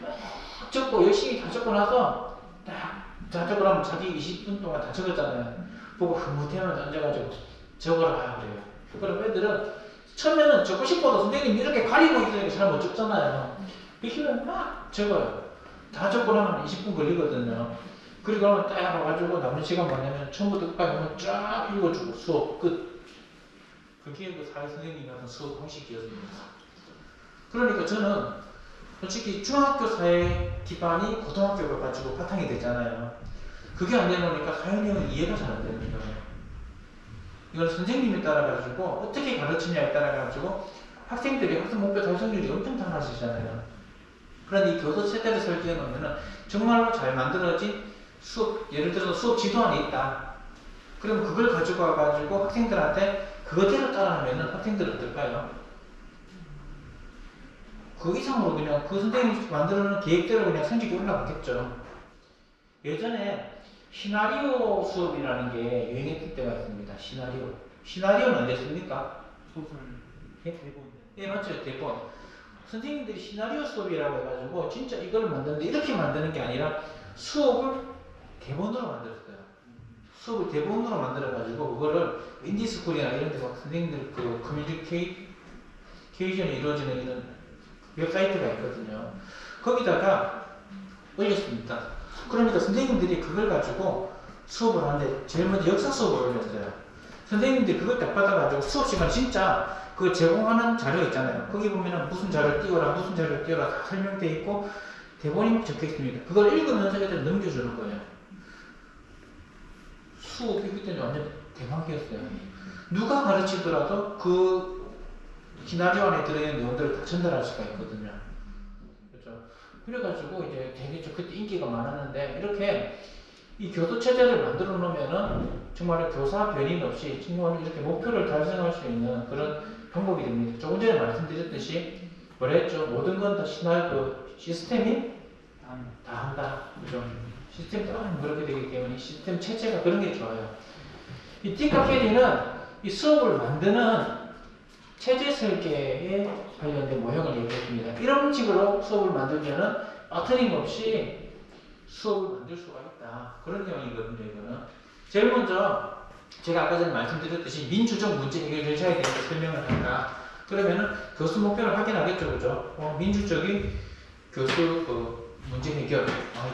막 적고 열심히 다 적고 나서 다 적고 나면 자기 20분 동안 다 적었잖아요. 보고 흐뭇해하면서 앉아가지고 적어라 그래요. 그럼 애들은 처음에는 적고 싶어도 선생님이 이렇게 가리고 있으니까 잘 못 적잖아요. 그러면 막 적어요. 다 적고 나면 20분 걸리거든요. 그리고 나면 딱 와가지고 남는 시간 뭐냐면 처음부터 끝까지 한번 쫙 읽어주고 수업 끝. 그게 그 사회 선생님 같은 수업 방식이었습니다. 그러니까 저는 솔직히 중학교 사회 기반이 고등학교가 가지고 바탕이 됐잖아요. 그게 안 되니까 사회형은 이해가 잘 안 되는 거예요. 이건 선생님에 따라 가지고 어떻게 가르치냐에 따라 가지고 학생들이 학습 목표 달성률이 엄청 달라지잖아요. 그런데 이 교수 세대를 설계해 놓으면 정말로 잘 만들어진 수업, 예를 들어서 수업 지도안이 있다. 그럼 그걸 가지고 와가지고 학생들한테 그거대로 따라하면 학생들은 어떨까요? 그 이상으로 그냥 그 선생님이 만들어 놓은 계획대로 그냥 성적이 올라가겠죠. 예전에 시나리오 수업이라는 게 유행했을 때가 있습니다. 시나리오. 시나리오는 언제 씁니까? 소설. 예? 대본. 예, 맞죠. 대본. 선생님들이 시나리오 수업이라고 해가지고 진짜 이걸 만드는데 이렇게 만드는 게 아니라 수업을 대본으로 만들었어요. 수업을 대본으로 만들어가지고 그거를 인디스쿨이나 이런 데서 선생님들 그 커뮤니케이션이 이루어지는 이런 웹사이트가 있거든요. 거기다가 올렸습니다. 그러니까 선생님들이 그걸 가지고 수업을 하는데 제일 먼저 역사 수업을 올렸어요. 선생님들이 그걸 딱 받아가지고 수업 시간 진짜 그 제공하는 자료 있잖아요. 거기 보면은 무슨 자료를 띄워라 다 설명되어 있고 대본이 막 적혀 있습니다. 그걸 읽으면서 애들 넘겨주는 거예요. 수업이 그때는 완전 대박이었어요. 누가 가르치더라도 그 시나리오 안에 들어있는 내용들을 다 전달할 수가 있거든요. 그렇죠? 그래가지고 이제 되게 그때 인기가 많았는데 이렇게 이 교수 체제를 만들어 놓으면은 정말 교사 변인 없이 정말 이렇게 목표를 달성할 수 있는 그런 방법이 됩니다. 조금 전에 말씀드렸듯이 뭐라 했죠? 모든 건 다 그 시스템이 다 한다. 그죠? 시스템 따라하면 그렇게 되기 때문에 시스템 체제가 그런 게 좋아요. 이 틴커 캐리는 이 수업을 만드는 체제 설계에 관련된 모형을 얘기했습니다. 이런 식으로 수업을 만들면은 틀림없이 수업을 만들 수가 있다. 그런 내용이거든요, 이거는. 제일 먼저 제가 아까 전에 말씀드렸듯이 민주적 문제 해결 절차에 대해서 설명을 한다. 그러면은 교수 목표를 확인하겠죠, 그죠? 민주적인 교수 그 문제 해결.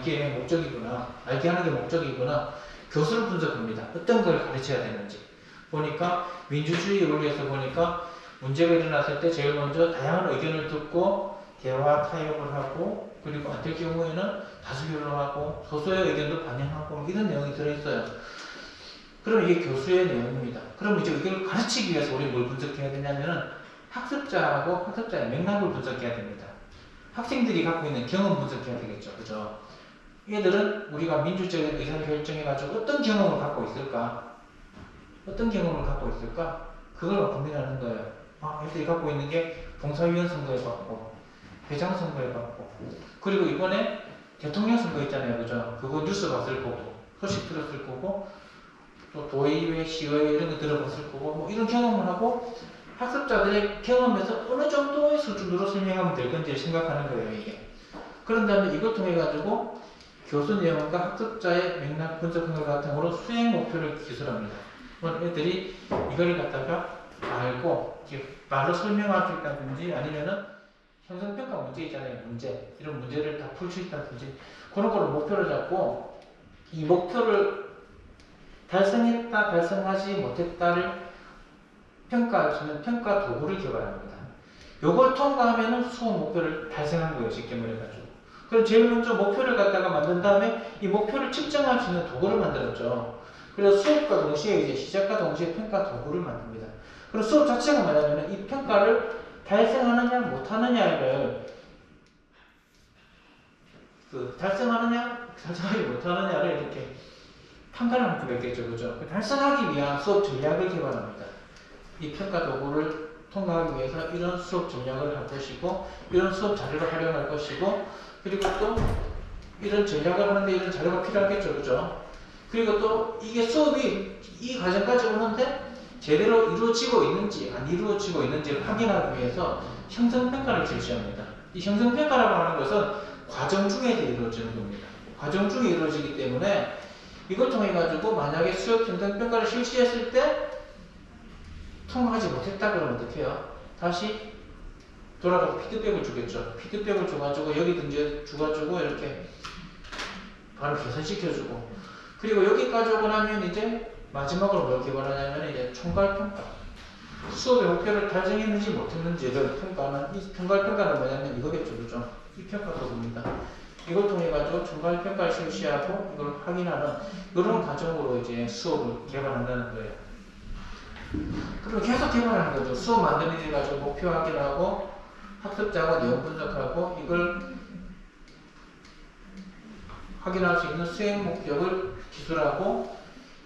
이게 목적이구나. 알게 하는 게 목적이구나. 교수를 분석합니다. 어떤 걸 가르쳐야 되는지. 보니까 민주주의 원리에서 보니까 문제가 일어났을 때 제일 먼저 다양한 의견을 듣고 대화 타협을 하고 그리고 안 될 경우에는 다수결로 하고 소수의 의견도 반영하고 이런 내용이 들어있어요. 그럼 이게 교수의 내용입니다. 그럼 이제 이걸 가르치기 위해서 우리 뭘 분석해야 되냐면은 학습자하고 학습자의 맥락을 분석해야 됩니다. 학생들이 갖고 있는 경험 분석해야 되겠죠. 그죠? 얘들은 우리가 민주적인 의사를 결정해가지고 어떤 경험을 갖고 있을까? 어떤 경험을 갖고 있을까? 그걸 고민하는 거예요. 아, 얘들이 갖고 있는 게 봉사위원 선거에 받고, 회장 선거에 받고, 그리고 이번에 대통령 선거 있잖아요. 그죠? 그거 뉴스 봤을 거고, 소식 들었을 거고, 또 도의회, 시의회 이런 거 들어봤을 거고, 뭐 이런 경험을 하고, 학습자들의 경험에서 어느 정도의 수준으로 설명하면 될 건지 생각하는 거예요, 이게. 그런 다음에 이걸 통해가지고 교수 내용과 학습자의 맥락 분석한 것 바탕으로 수행 목표를 기술합니다. 그럼 애들이 이걸 갖다가 알고 말로 설명할 수 있다든지 아니면은 형성평가 문제 있잖아요. 문제. 이런 문제를 다 풀 수 있다든지 그런 거를 목표를 잡고 이 목표를 달성했다, 달성하지 못했다를 평가할 수 있는 평가 도구를 개발합니다. 요걸 통과하면은 수업 목표를 달성한 거예요. 쉽게 말해가지고. 그럼 제일 먼저 목표를 갖다가 만든 다음에 이 목표를 측정할 수 있는 도구를 만들었죠. 그래서 수업과 동시에 이제 시작과 동시에 평가 도구를 만듭니다. 그럼 수업 자체가 뭐냐면은 이 평가를 달성하느냐 못하느냐를 달성하지 못하느냐를 이렇게 평가를 할 수가 있겠죠. 그죠? 달성하기 위한 수업 전략을 개발합니다. 이 평가 도구를 통과하기 위해서 이런 수업 전략을 할 것이고 이런 수업 자료를 활용할 것이고 그리고 또 이런 전략을 하는데 이런 자료가 필요하겠죠. 그죠? 그리고 또 이게 수업이 이 과정까지 오는데 제대로 이루어지고 있는지 안 이루어지고 있는지를 확인하기 위해서 형성평가를 실시합니다. 이 형성평가라고 하는 것은 과정 중에서 이루어지는 겁니다. 과정 중에 이루어지기 때문에 이걸 통해 가지고 만약에 수업 형성평가를 실시했을 때 통과하지 못했다 그러면 어떻게 해요? 다시 돌아가서 피드백을 주겠죠. 피드백을 줘가지고 여기든지 주가지고 이렇게 바로 개선시켜주고 그리고 여기까지 오고 나면 이제 마지막으로 뭘 개발하냐면 이제 총괄평가 수업의 목표를 달성했는지 못했는지를 평가하는 이 총괄평가는 뭐냐면 이거겠죠. 그죠? 이 평가 도구입니다. 이걸 통해 가지고 총괄평가를 실시하고 이걸 확인하는 이런 과정으로 이제 수업을 개발한다는 거예요. 그럼 계속 개발하는 거죠. 수업 만드는 일 가지고 목표 확인하고 학습자가 내용 분석하고 이걸 확인할 수 있는 수행 목적을 기술하고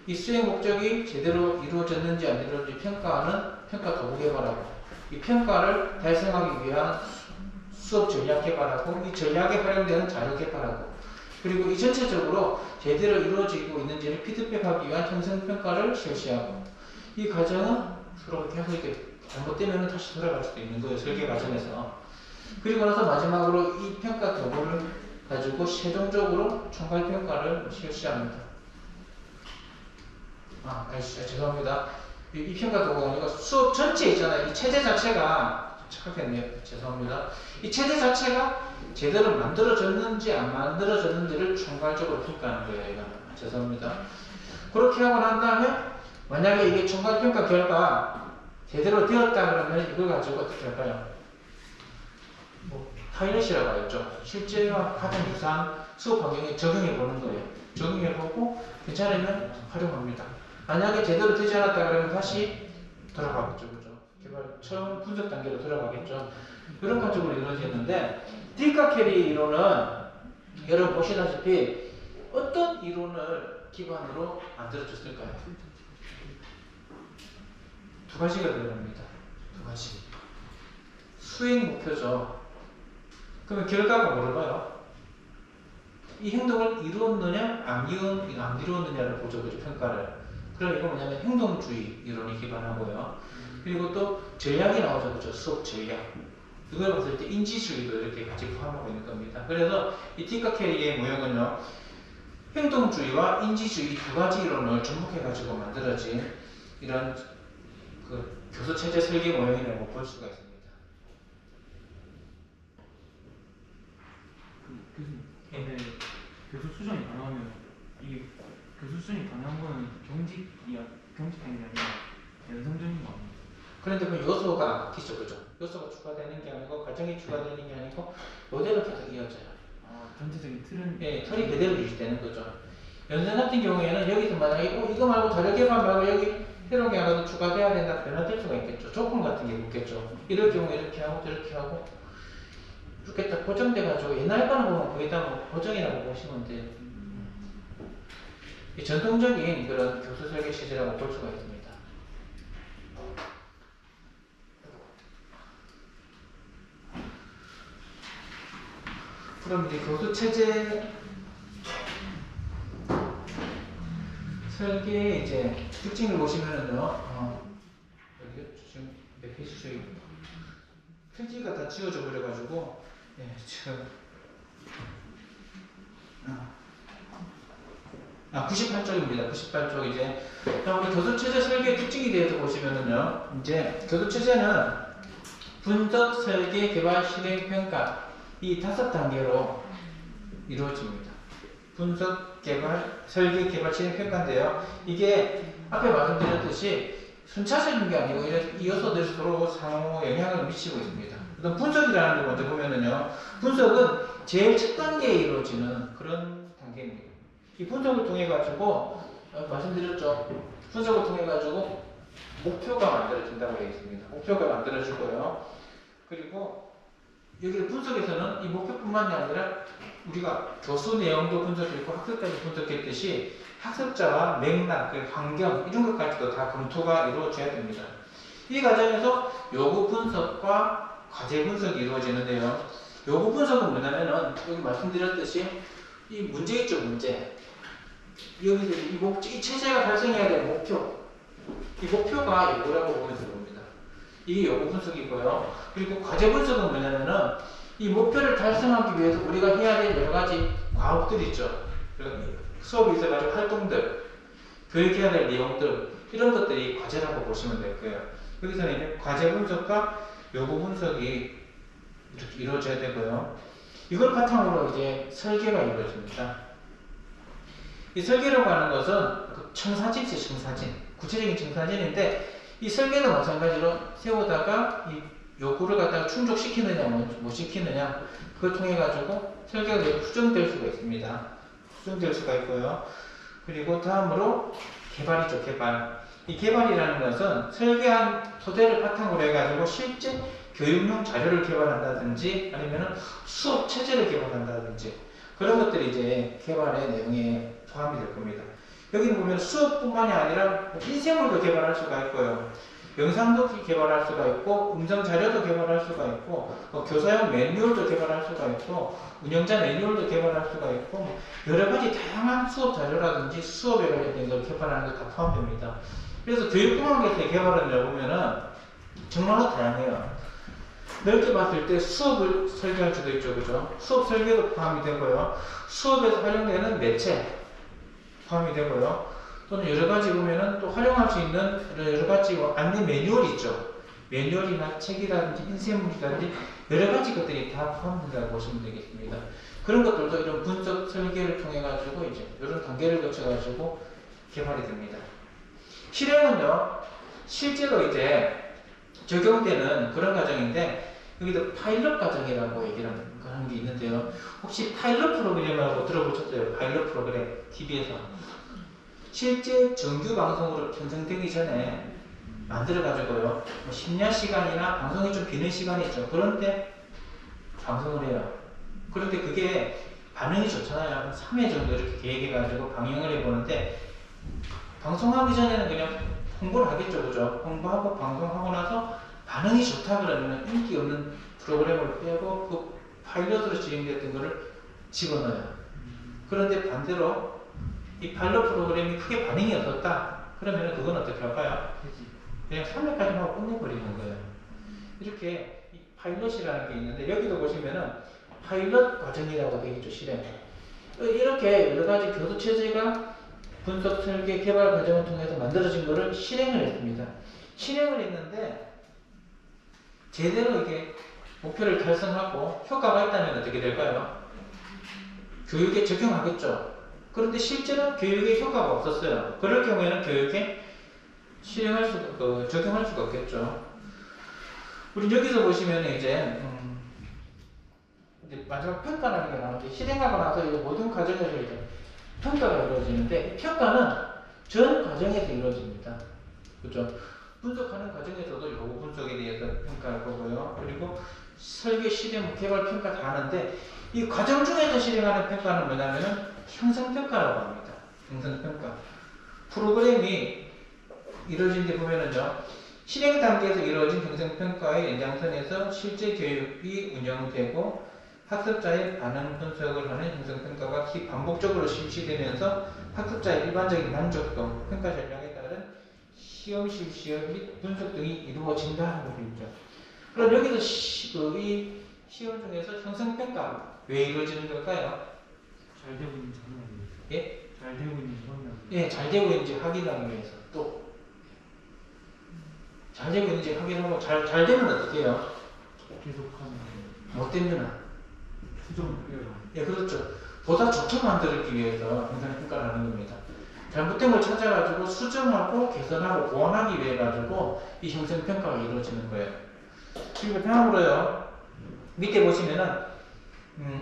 이 수행 목적이 제대로 이루어졌는지 안 이루어졌는지 평가하는 평가 도구 개발하고 이 평가를 달성하기 위한 수업 전략 개발하고 이 전략에 활용되는 자료 개발하고 그리고 이 전체적으로 제대로 이루어지고 있는지를 피드백하기 위한 형성평가를 실시하고 이 과정은 서로 계속 이렇게 잘못되면 다시 돌아갈 수도 있는 거예요. 설계 과정에서. 그리고 나서 마지막으로 이 평가 도구를 가지고 최종적으로 총괄평가를 실시합니다. 죄송합니다. 이 평가 도구가 아니고 수업 전체 있잖아요. 이 체제 자체가 착각했네요. 죄송합니다. 이 체제 자체가 제대로 만들어졌는지 안 만들어졌는지를 총괄적으로 평가하는 거예요. 이거는. 죄송합니다. 그렇게 하고 난 다음에 만약에 이게 총괄평가 결과 제대로 되었다 그러면 이걸 가지고 어떻게 할까요? 파일럿이라고 하죠. 실제와 가장 유사한 수업 환경에 적용해 보는 거예요. 적용해 보고 괜찮으면 활용합니다. 만약에 제대로 되지 않았다 그러면 다시 돌아가겠죠. 그죠? 개발 처음 분석 단계로 돌아가겠죠. 이런 과정으로 이루어지는데 딜과 캐리 이론은 여러분 보시다시피 어떤 이론을 기반으로 만들어졌을까요? 두 가지가 들어갑니다. 두 가지. 수행 목표죠. 그러면 결과가 뭘까요? 이 행동을 이루었느냐, 안 이루었느냐를 보죠. 그죠? 평가를. 그럼 이거 뭐냐면 행동주의 이론이 기반하고요. 그리고 또 전략이 나오죠. 그죠? 수업 전략. 이걸 봤을 때 인지주의도 이렇게 같이 포함하고 있는 겁니다. 그래서 이 틱과 캐리의 모형은요. 행동주의와 인지주의 두 가지 이론을 접목해가지고 만들어진 이런 그 교수체제 설계 모형이라고 볼 수가 있습니다. 교수님, 근데 교수 수정이 가능하면 이게 교수 수정이 가능한 거는 경직된 게 아니라 연성적인 거 아니에요? 그런데 그 요소가 안 바뀌죠, 그죠? 요소가 추가되는 게 아니고 과정이 추가되는 게 아니고 이대로 계속 이어져요. 전체적인 틀은 틀이 그대로 유지되는 거죠. 연산 같은 경우에는 여기서 만약에 이거 말고 자료 개발 말고 여기 새로운 게 하나 더 추가돼야 된다 변화될 수가 있겠죠. 조건 같은 게 있겠죠. 이럴 경우에 이렇게 하고 저렇게 하고 이렇게 딱 고정돼가지고 옛날 거는 보면 거의 다 뭐 고정이라고 보시면 돼요. 이 전통적인 그런 교수 설계 체제라고 볼 수가 있습니다. 그럼 이제 교수 체제 설계의 이제 특징을 보시면은요, 여기 지금 몇 페이지죠? 필지가 다 지워져 버려가지고, 예, 지금 98쪽입니다. 98쪽 이제. 우리 교수 체제 설계 특징에 대해서 보시면은요, 이제 교수 체제는 분석, 설계, 개발, 실행, 평가 이 5단계로 이루어집니다. 분석, 개발, 설계, 개발, 실행, 평가인데요. 이게 앞에 말씀드렸듯이 순차적인 게 아니고 이 요소들이 서로 상호 영향을 미치고 있습니다. 우선 분석이라는 걸 먼저 보면은요, 분석은 제일 첫 단계에 이루어지는 그런 단계입니다. 이 분석을 통해 가지고 말씀드렸죠. 분석을 통해 가지고 목표가 만들어진다고 되어 있습니다. 목표가 만들어지고요. 그리고 여기 분석에서는 이 목표뿐만이 아니라 우리가 교수 내용도 분석했고 학습까지 분석했듯이 학습자와 맥락, 환경 이런 것까지도 다 검토가 이루어져야 됩니다. 이 과정에서 요구 분석과 과제 분석이 이루어지는데요. 요구 분석은 뭐냐면은 여기 말씀드렸듯이 이 문제 있죠, 문제. 여기서 이 체제가 발생해야 될 목표. 이 목표가 요구라고 보면 됩니다. 이게 요구 분석이고요. 그리고 과제 분석은 뭐냐면은 이 목표를 달성하기 위해서 우리가 해야 될 여러 가지 과업들이 있죠. 수업이 있어가지고 활동들, 교육해야 될 내용들, 이런 것들이 과제라고 보시면 될 거예요. 여기서는 이제 과제 분석과 요구 분석이 이렇게 이루어져야 되고요. 이걸 바탕으로 이제 설계가 이루어집니다. 이 설계라고 하는 것은 그 청사진이죠, 청사진. 구체적인 청사진인데, 이 설계도 마찬가지로 세우다가 이 요구를 갖다가 충족시키느냐, 못 시키느냐, 그걸 통해 가지고 설계가 수정될 수가 있습니다. 수정될 수가 있고요. 그리고 다음으로 개발이죠, 개발. 이 개발이라는 것은 설계한 토대를 바탕으로 해가지고 실제 교육용 자료를 개발한다든지 아니면 수업 체제를 개발한다든지 그런 것들이 이제 개발의 내용에 포함이 될 겁니다. 여기는 보면 수업뿐만이 아니라 인쇄물도 개발할 수가 있고요. 영상도 개발할 수가 있고 음성 자료도 개발할 수가 있고 교사용 매뉴얼도 개발할 수가 있고 운영자 매뉴얼도 개발할 수가 있고 여러 가지 다양한 수업 자료라든지 수업에 관련된 걸 개발하는 게 다 포함됩니다. 그래서 교육공학에서의 개발은 보면은 정말로 다양해요. 넓게 봤을 때 수업을 설계할 수도 있죠, 그죠? 수업 설계도 포함이 되고요. 수업에서 활용되는 매체 포함이 되고요. 또는 여러 가지 보면은 또 활용할 수 있는 여러 가지 안내 매뉴얼이 있죠. 매뉴얼이나 책이라든지 인쇄물이라든지 여러 가지 것들이 다 포함된다고 보시면 되겠습니다. 그런 것들도 이런 분석 설계를 통해 가지고 이제 이런 단계를 거쳐 가지고 개발이 됩니다. 실행은요, 실제로 이제 적용되는 그런 과정인데 여기도 파일럿 과정이라고 얘기를 하는 게 있는데요. 혹시 파일럿 프로그램이라고 들어보셨어요? 파일럿 프로그램 TV에서 실제 정규 방송으로 편성되기 전에 만들어가지고요, 뭐 심야 시간이나 방송이 좀 비는 시간이 있죠. 그런데 방송을 해요. 그런데 그게 반응이 좋잖아요. 한 3회 정도 이렇게 계획해가지고 방영을 해보는데 방송하기 전에는 그냥 홍보를 하겠죠, 그죠? 홍보하고 방송하고 나서 반응이 좋다 그러면 인기 없는 프로그램을 빼고 그 파일럿으로 진행됐던 거를 집어넣어요. 그런데 반대로 이 파일럿 프로그램이 크게 반응이 없었다 그러면 그건 어떻게 할까요? 그냥 3회까지만 하고 끝내버리는 거예요. 이렇게 이 파일럿이라는 게 있는데 여기도 보시면은 파일럿 과정이라고 되어 있죠, 실행. 이렇게 여러 가지 교수 체제가 분석, 설계, 개발 과정을 통해서 만들어진 것을 실행을 했습니다. 실행을 했는데 제대로 이게 목표를 달성하고 효과가 있다면 어떻게 될까요? 교육에 적용하겠죠. 그런데 실제로 교육에 효과가 없었어요. 그럴 경우에는 교육에 적용할 수가 없겠죠. 우리 여기서 보시면 이제 마지막 평가라는 게 나오는데 실행하고 나서 이 모든 과정에서 이제 평가가 이루어지는데 이 평가는 전 과정에서 이루어집니다. 그죠? 분석하는 과정에서도 요구 분석에 대해서 평가할 거고요. 그리고 설계, 실행, 개발 평가 다 하는데 이 과정 중에서 실행하는 평가는 뭐냐면은 형성평가라고 합니다. 형성평가. 프로그램이 이루어진 데 보면은요. 실행 단계에서 이루어진 형성평가의 연장선에서 실제 교육이 운영되고 학습자의 반응 분석을 하는 형성평가가 반복적으로 실시되면서 학습자의 일반적인 만족도, 평가 전략에 따른 시험 실시험 및 분석 등이 이루어진다는 것도 있죠. 그럼 여기서 이 시험 중에서 형성평가 왜 이루어지는 걸까요? 잘 되고 있는지 확인하기 위해서. 예? 잘 되고 있는지 확인하기 위해서. 예, 잘 되고 있는지 확인하기 위해서 또 잘 되고 있는지 확인하고 잘 되면 어떻게 해요? 계속하는 못 되면 수정 필요해요. 예, 그렇죠. 보다 좋게 만들기 위해서 형성평가를 하는 겁니다. 잘못된 걸 찾아가지고 수정하고 개선하고 보완하기 위해 가지고 이 형성평가가 이루어지는 거예요. 그리고 다음으로요. 밑에 보시면은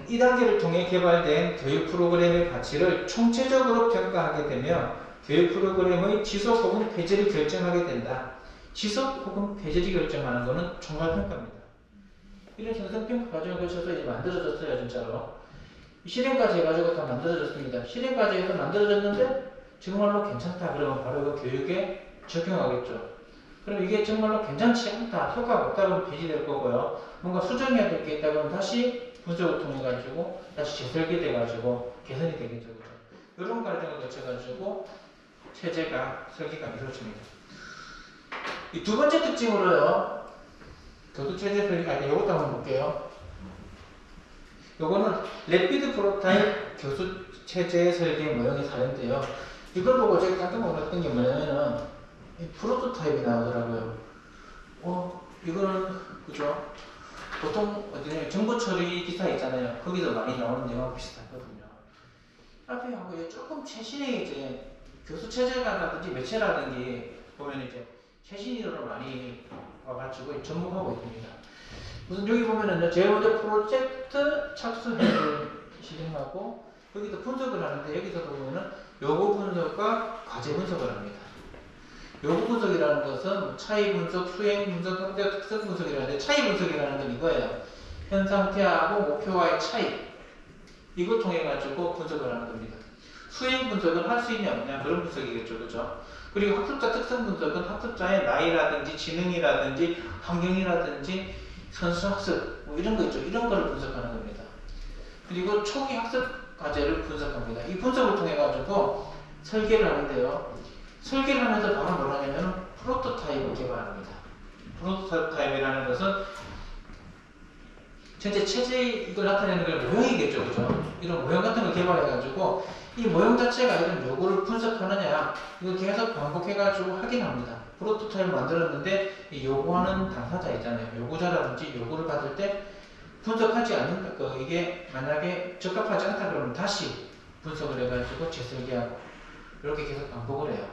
이 단계를 통해 개발된 교육 프로그램의 가치를 총체적으로 평가하게 되며 교육 프로그램의 지속 혹은 폐지를 결정하게 된다. 지속 혹은 폐지를 결정하는 것은 총괄평가입니다. 이런 형성평가 과정을 거쳐서 이제 만들어졌어요, 진짜로. 실행까지 해가지고 다 만들어졌습니다. 실행까지 해서 만들어졌는데 정말로 괜찮다 그러면 바로 그 교육에 적용하겠죠. 그럼 이게 정말로 괜찮지 않다, 효과가 없다 그러면 폐지될 거고요. 뭔가 수정해야 될 게 있다 그러면 다시 분석을 통해 가지고 다시 재설계돼 가지고 개선이 되겠죠. 그죠? 이런 과정을 거쳐 가지고 체제가 설계가 이루어집니다. 이 두 번째 특징으로요. 교수체제 설계가 이것도 한번 볼게요. 요거는 래피드 프로타입 교수체제 설계 모형의 사례인데요. 이걸 보고 제가 깜짝 놀랐던 게 뭐냐면은 이 프로토타입이 나오더라고요. 이거는 그죠? 보통 어디냐 정보 처리 기사 있잖아요. 거기서 많이 나오는 내용하고 비슷하거든요. 앞에 하고 조금 최신의 이제 교수 체제라든지 매체라든지 보면 이제 최신으로 많이 와가지고 접목하고 있습니다. 우선 여기 보면은 제일 먼저 프로젝트 착수회를 실행하고 여기서 분석을 하는데 여기서 보면은 요구 분석과 과제 분석을 합니다. 요구 분석이라는 것은 차이 분석, 수행 분석, 형태 특성 분석이라는데 차이 분석이라는 건 이거예요. 현 상태하고 목표와의 차이 이걸 통해 가지고 분석을 하는 겁니다. 수행 분석은 할 수 있냐 없냐 그런 분석이겠죠, 그죠? 그리고 학습자 특성 분석은 학습자의 나이라든지 지능이라든지 환경이라든지 선수 학습 뭐 이런 거 있죠. 이런 거를 분석하는 겁니다. 그리고 초기 학습 과제를 분석합니다. 이 분석을 통해 가지고 설계를 하는데요. 설계를 하면서 바로 뭘 하냐면 프로토타입을 개발합니다. 프로토타입이라는 것은 전체 체제 이걸 나타내는 걸 모형이겠죠, 그죠? 이런 모형 같은 걸 개발해가지고 이 모형 자체가 이런 요구를 분석하느냐 이걸 계속 반복해가지고 확인합니다. 프로토타입을 만들었는데 이 요구하는 당사자 있잖아요. 요구자라든지 요구를 받을 때 분석하지 않는 이게 만약에 적합하지 않다 그러면 다시 분석을 해가지고 재설계하고 이렇게 계속 반복을 해요.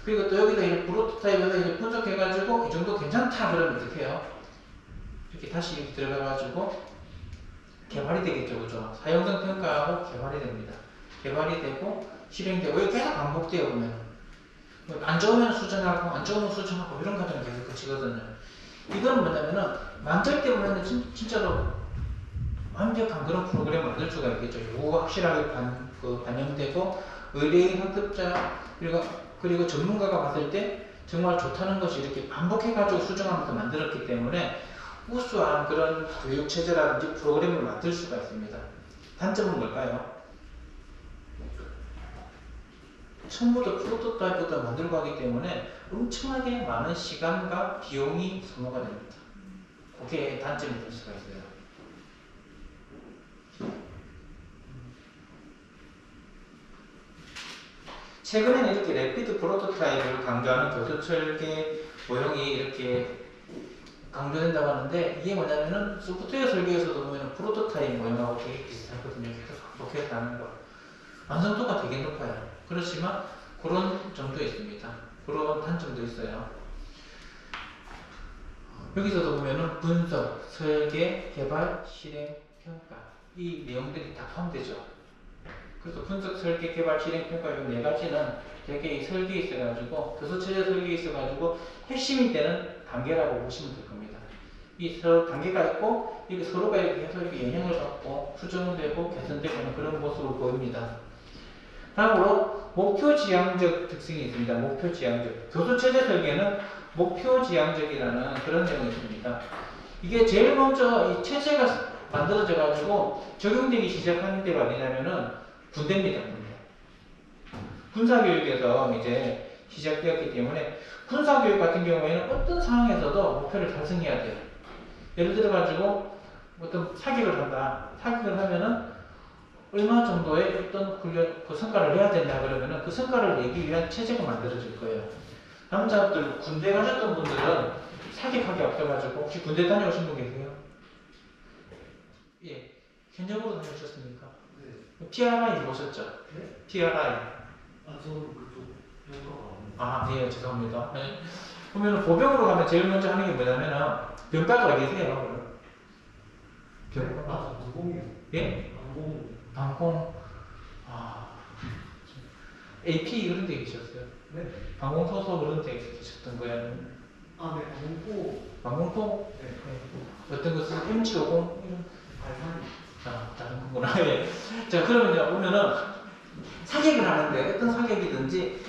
그리고 또 여기다 이제 프로토타입에서 이제 분석해가지고 이 정도 괜찮다 그러면 어떻게 해요? 이렇게 다시 이렇게 들어가가지고 개발이 되겠죠, 그죠? 사용성 평가하고 개발이 됩니다. 개발이 되고 실행되고 이게 계속 반복돼요, 보면. 안 좋으면 수정하고 안 좋으면 수정하고 이런 과정을 계속 거치거든요. 이건 뭐냐면은 만들 때 보면은 진짜로 완벽한 그런 프로그램을 만들 수가 있겠죠. 요구가 확실하게 반영되고 의뢰인 학습자 그리고 전문가가 봤을 때 정말 좋다는 것이 이렇게 반복해가지고 수정하면서 만들었기 때문에 우수한 그런 교육체제라든지 프로그램을 만들 수가 있습니다. 단점은 뭘까요? 처음부터 프로토타입부터 만들고 하기 때문에 엄청나게 많은 시간과 비용이 소모가 됩니다. 그게 단점이 될 수가 있어요. 최근에는 이렇게 래피드 프로토타입을 강조하는 교수 설계 모형이 이렇게 강조된다고 하는데 이게 뭐냐면은 소프트웨어 설계에서도 보면 프로토타입 모형하고 되게 비슷하거든요. 계속 반복해서 하는 거. 완성도가 되게 높아요. 그렇지만 그런 점도 있습니다. 그런 단점도 있어요. 여기서도 보면은 분석, 설계, 개발, 실행, 평가 이 내용들이 다 포함되죠. 그래서 분석, 설계, 개발, 실행, 평가 이 네 가지는 되게 이 설계에 있어가지고 교수체제 설계에 있어가지고 핵심이 되는 단계라고 보시면 될 겁니다. 이 서로 단계가 있고 이게 서로가 이렇게 해서 이렇게 영향을 받고 수정되고 개선되고 하는 그런 모습을 보입니다. 다음으로 목표지향적 특성이 있습니다. 목표지향적. 교수체제 설계는 목표지향적이라는 그런 내용이 있습니다. 이게 제일 먼저 이 체제가 만들어져 가지고 적용되기 시작하는 데가 어디냐면은 군대입니다. 군사교육에서 이제 시작되었기 때문에 군사교육 같은 경우에는 어떤 상황에서도 목표를 달성해야 돼요. 예를 들어 가지고 어떤 사격을 한다. 사격을 하면은 얼마 정도의 어떤 훈련, 그 성과를 내야 된다 그러면은 그 성과를 내기 위한 체제가 만들어질 거예요. 남자들 군대 가셨던 분들은 사격하기 앞서가지고 혹시 군대 다녀오신 분 계세요? 예. 현역으로 다녀오셨습니까? 네. PRI 보셨죠? 네? PRI. 아, 저는 그쪽 연구가 아, 네, 죄송합니다. 네. 그러면 보병으로 가면 제일 먼저 하는 게 뭐냐면은 병가가 어디세요? 병가. 아, 방공이요. 예? 방공. 방공. 아, AP 이런 데 계셨어요? 네. 방공소속 그런 데 계셨던 거예요? 아, 네. 방공포. 방공포? 네. 네. 어떤 것은 MG50 이런. 발산. 아, 다른 거구나. 예. 자, 그러면요, 보면은 사격을 하는데 어떤 사격이든지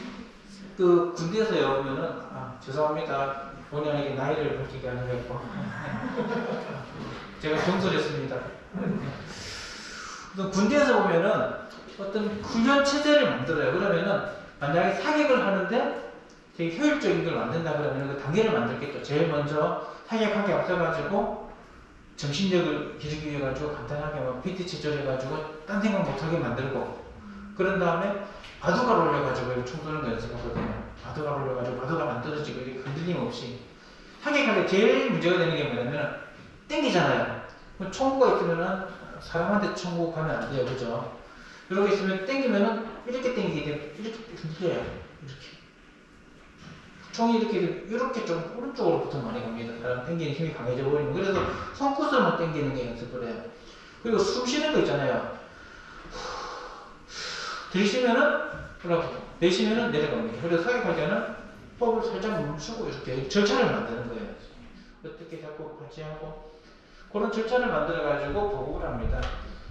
그 군대에서요 보면은 아, 죄송합니다. 본의 아니게 나이를 밝히게 하려고 제가 경솔했습니다. 군대에서 보면은 어떤 훈련 체제를 만들어요. 그러면은 만약에 사격을 하는데 되게 효율적인 걸 만든다 그러면 그 단계를 만들겠죠. 제일 먼저 사격하기 앞서가지고 정신력을 기르기 위해 가지고 간단하게 막 PT 체조해가지고 딴 생각 못하게 만들고 그런 다음에 바둑알 올려가지고 총 쏘는 거 연습하거든요. 바둑알 올려가지고 바둑알 안 떨어지고 이렇게 흔들림 없이 사격할 때 제일 문제가 되는 게 뭐냐면 땡기잖아요. 총구가 있으면은 사람한테 총구 가면 안 돼요, 그죠? 이렇게 있으면 땡기면은 이렇게 땡기게 되면 이렇게 흔들려요. 이렇게 총이 이렇게 좀 오른쪽으로부터 많이 갑니다. 사람 땡기는 힘이 강해져 버리면 그래서 손끝으로만 땡기는 게 연습을 해요. 그리고 숨 쉬는 거 있잖아요. 들이쉬면은 올라가고 내쉬면은 내려갑니다. 그래서 사격할 때는 호흡을 살짝 멈추고 이렇게 절차를 만드는 거예요. 어떻게 자꾸 같이 하고 그런 절차를 만들어 가지고 보급을 합니다.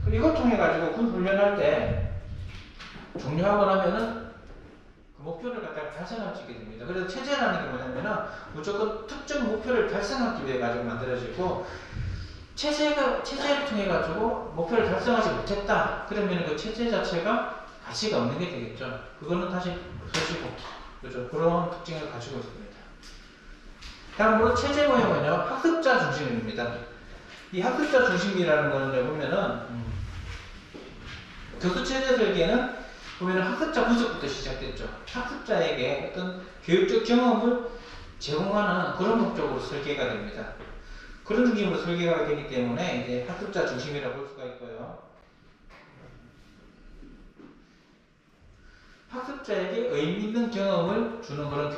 그리고 이걸 통해 가지고 군 훈련할 때 종료하고 나면은 그 목표를 갖다가 달성할 수 있게 됩니다. 그래서 체제라는 게 뭐냐면은 무조건 특정 목표를 달성하기 위해 가지고 만들어지고 체제를 통해 가지고 목표를 달성하지 못했다. 그러면 그 체제 자체가 가치가 없는 게 되겠죠. 그거는 다시 부서지고 그죠? 그런 특징을 가지고 있습니다. 다음으로 체제 모형은요 학습자 중심입니다. 이 학습자 중심이라는 거는 보면은 교수 체제 설계는 보면은 학습자 분석부터 시작됐죠. 학습자에게 어떤 교육적 경험을 제공하는 그런 목적으로 설계가 됩니다. 그런 중심으로 설계가 되기 때문에 이제 학습자 중심이라고 볼 수가 있고요. 학습자에게 의미 있는 경험을 주는 그런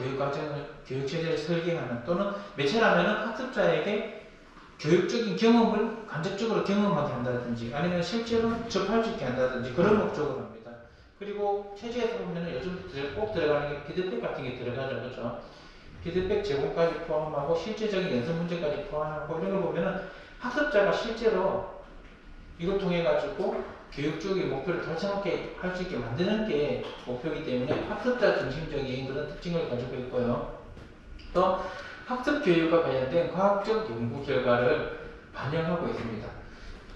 교육체제를 설계하는 또는 매체라면은 학습자에게 교육적인 경험을 간접적으로 경험하게 한다든지 아니면 실제로 접할 수 있게 한다든지 그런 목적으로 합니다. 그리고 체제에서 보면은 요즘 꼭 들어가는 게 피드백 같은 게 들어가죠. 그렇죠? 피드백 제공까지 포함하고 실제적인 연습 문제까지 포함하고 이런 걸 보면은 학습자가 실제로 이걸 통해 가지고 교육적인 목표를 달성하게 할 수 있게 만드는 게 목표이기 때문에 학습자 중심적인 그런 특징을 가지고 있고요. 또 학습 교육과 관련된 과학적 연구 결과를 반영하고 있습니다.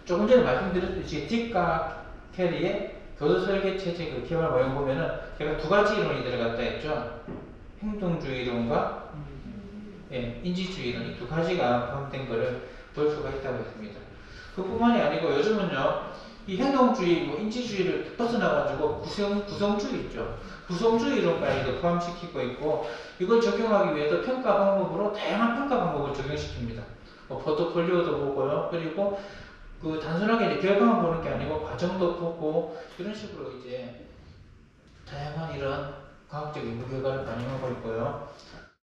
조금 전에 말씀드렸듯이 딕과 캐리의 교수 설계 체제 그 개발 모형 보면은 제가 두 가지 이론이 들어갔다 했죠. 행동주의론과 인지주의론 이 두 가지가 포함된 것을 볼 수가 있다고 했습니다. 그뿐만이 아니고 요즘은요 이 행동주의, 인지주의를 벗어나가지고 구성주의 있죠. 구성주의론까지도 포함시키고 있고 이걸 적용하기 위해서 평가 방법으로 다양한 평가 방법을 적용시킵니다. 포트폴리오도 보고요. 그리고 그 단순하게 이제 결과만 보는 게 아니고 과정도 보고 이런 식으로 이제 다양한 이런 과학적 연구 결과를 반영하고 있고요.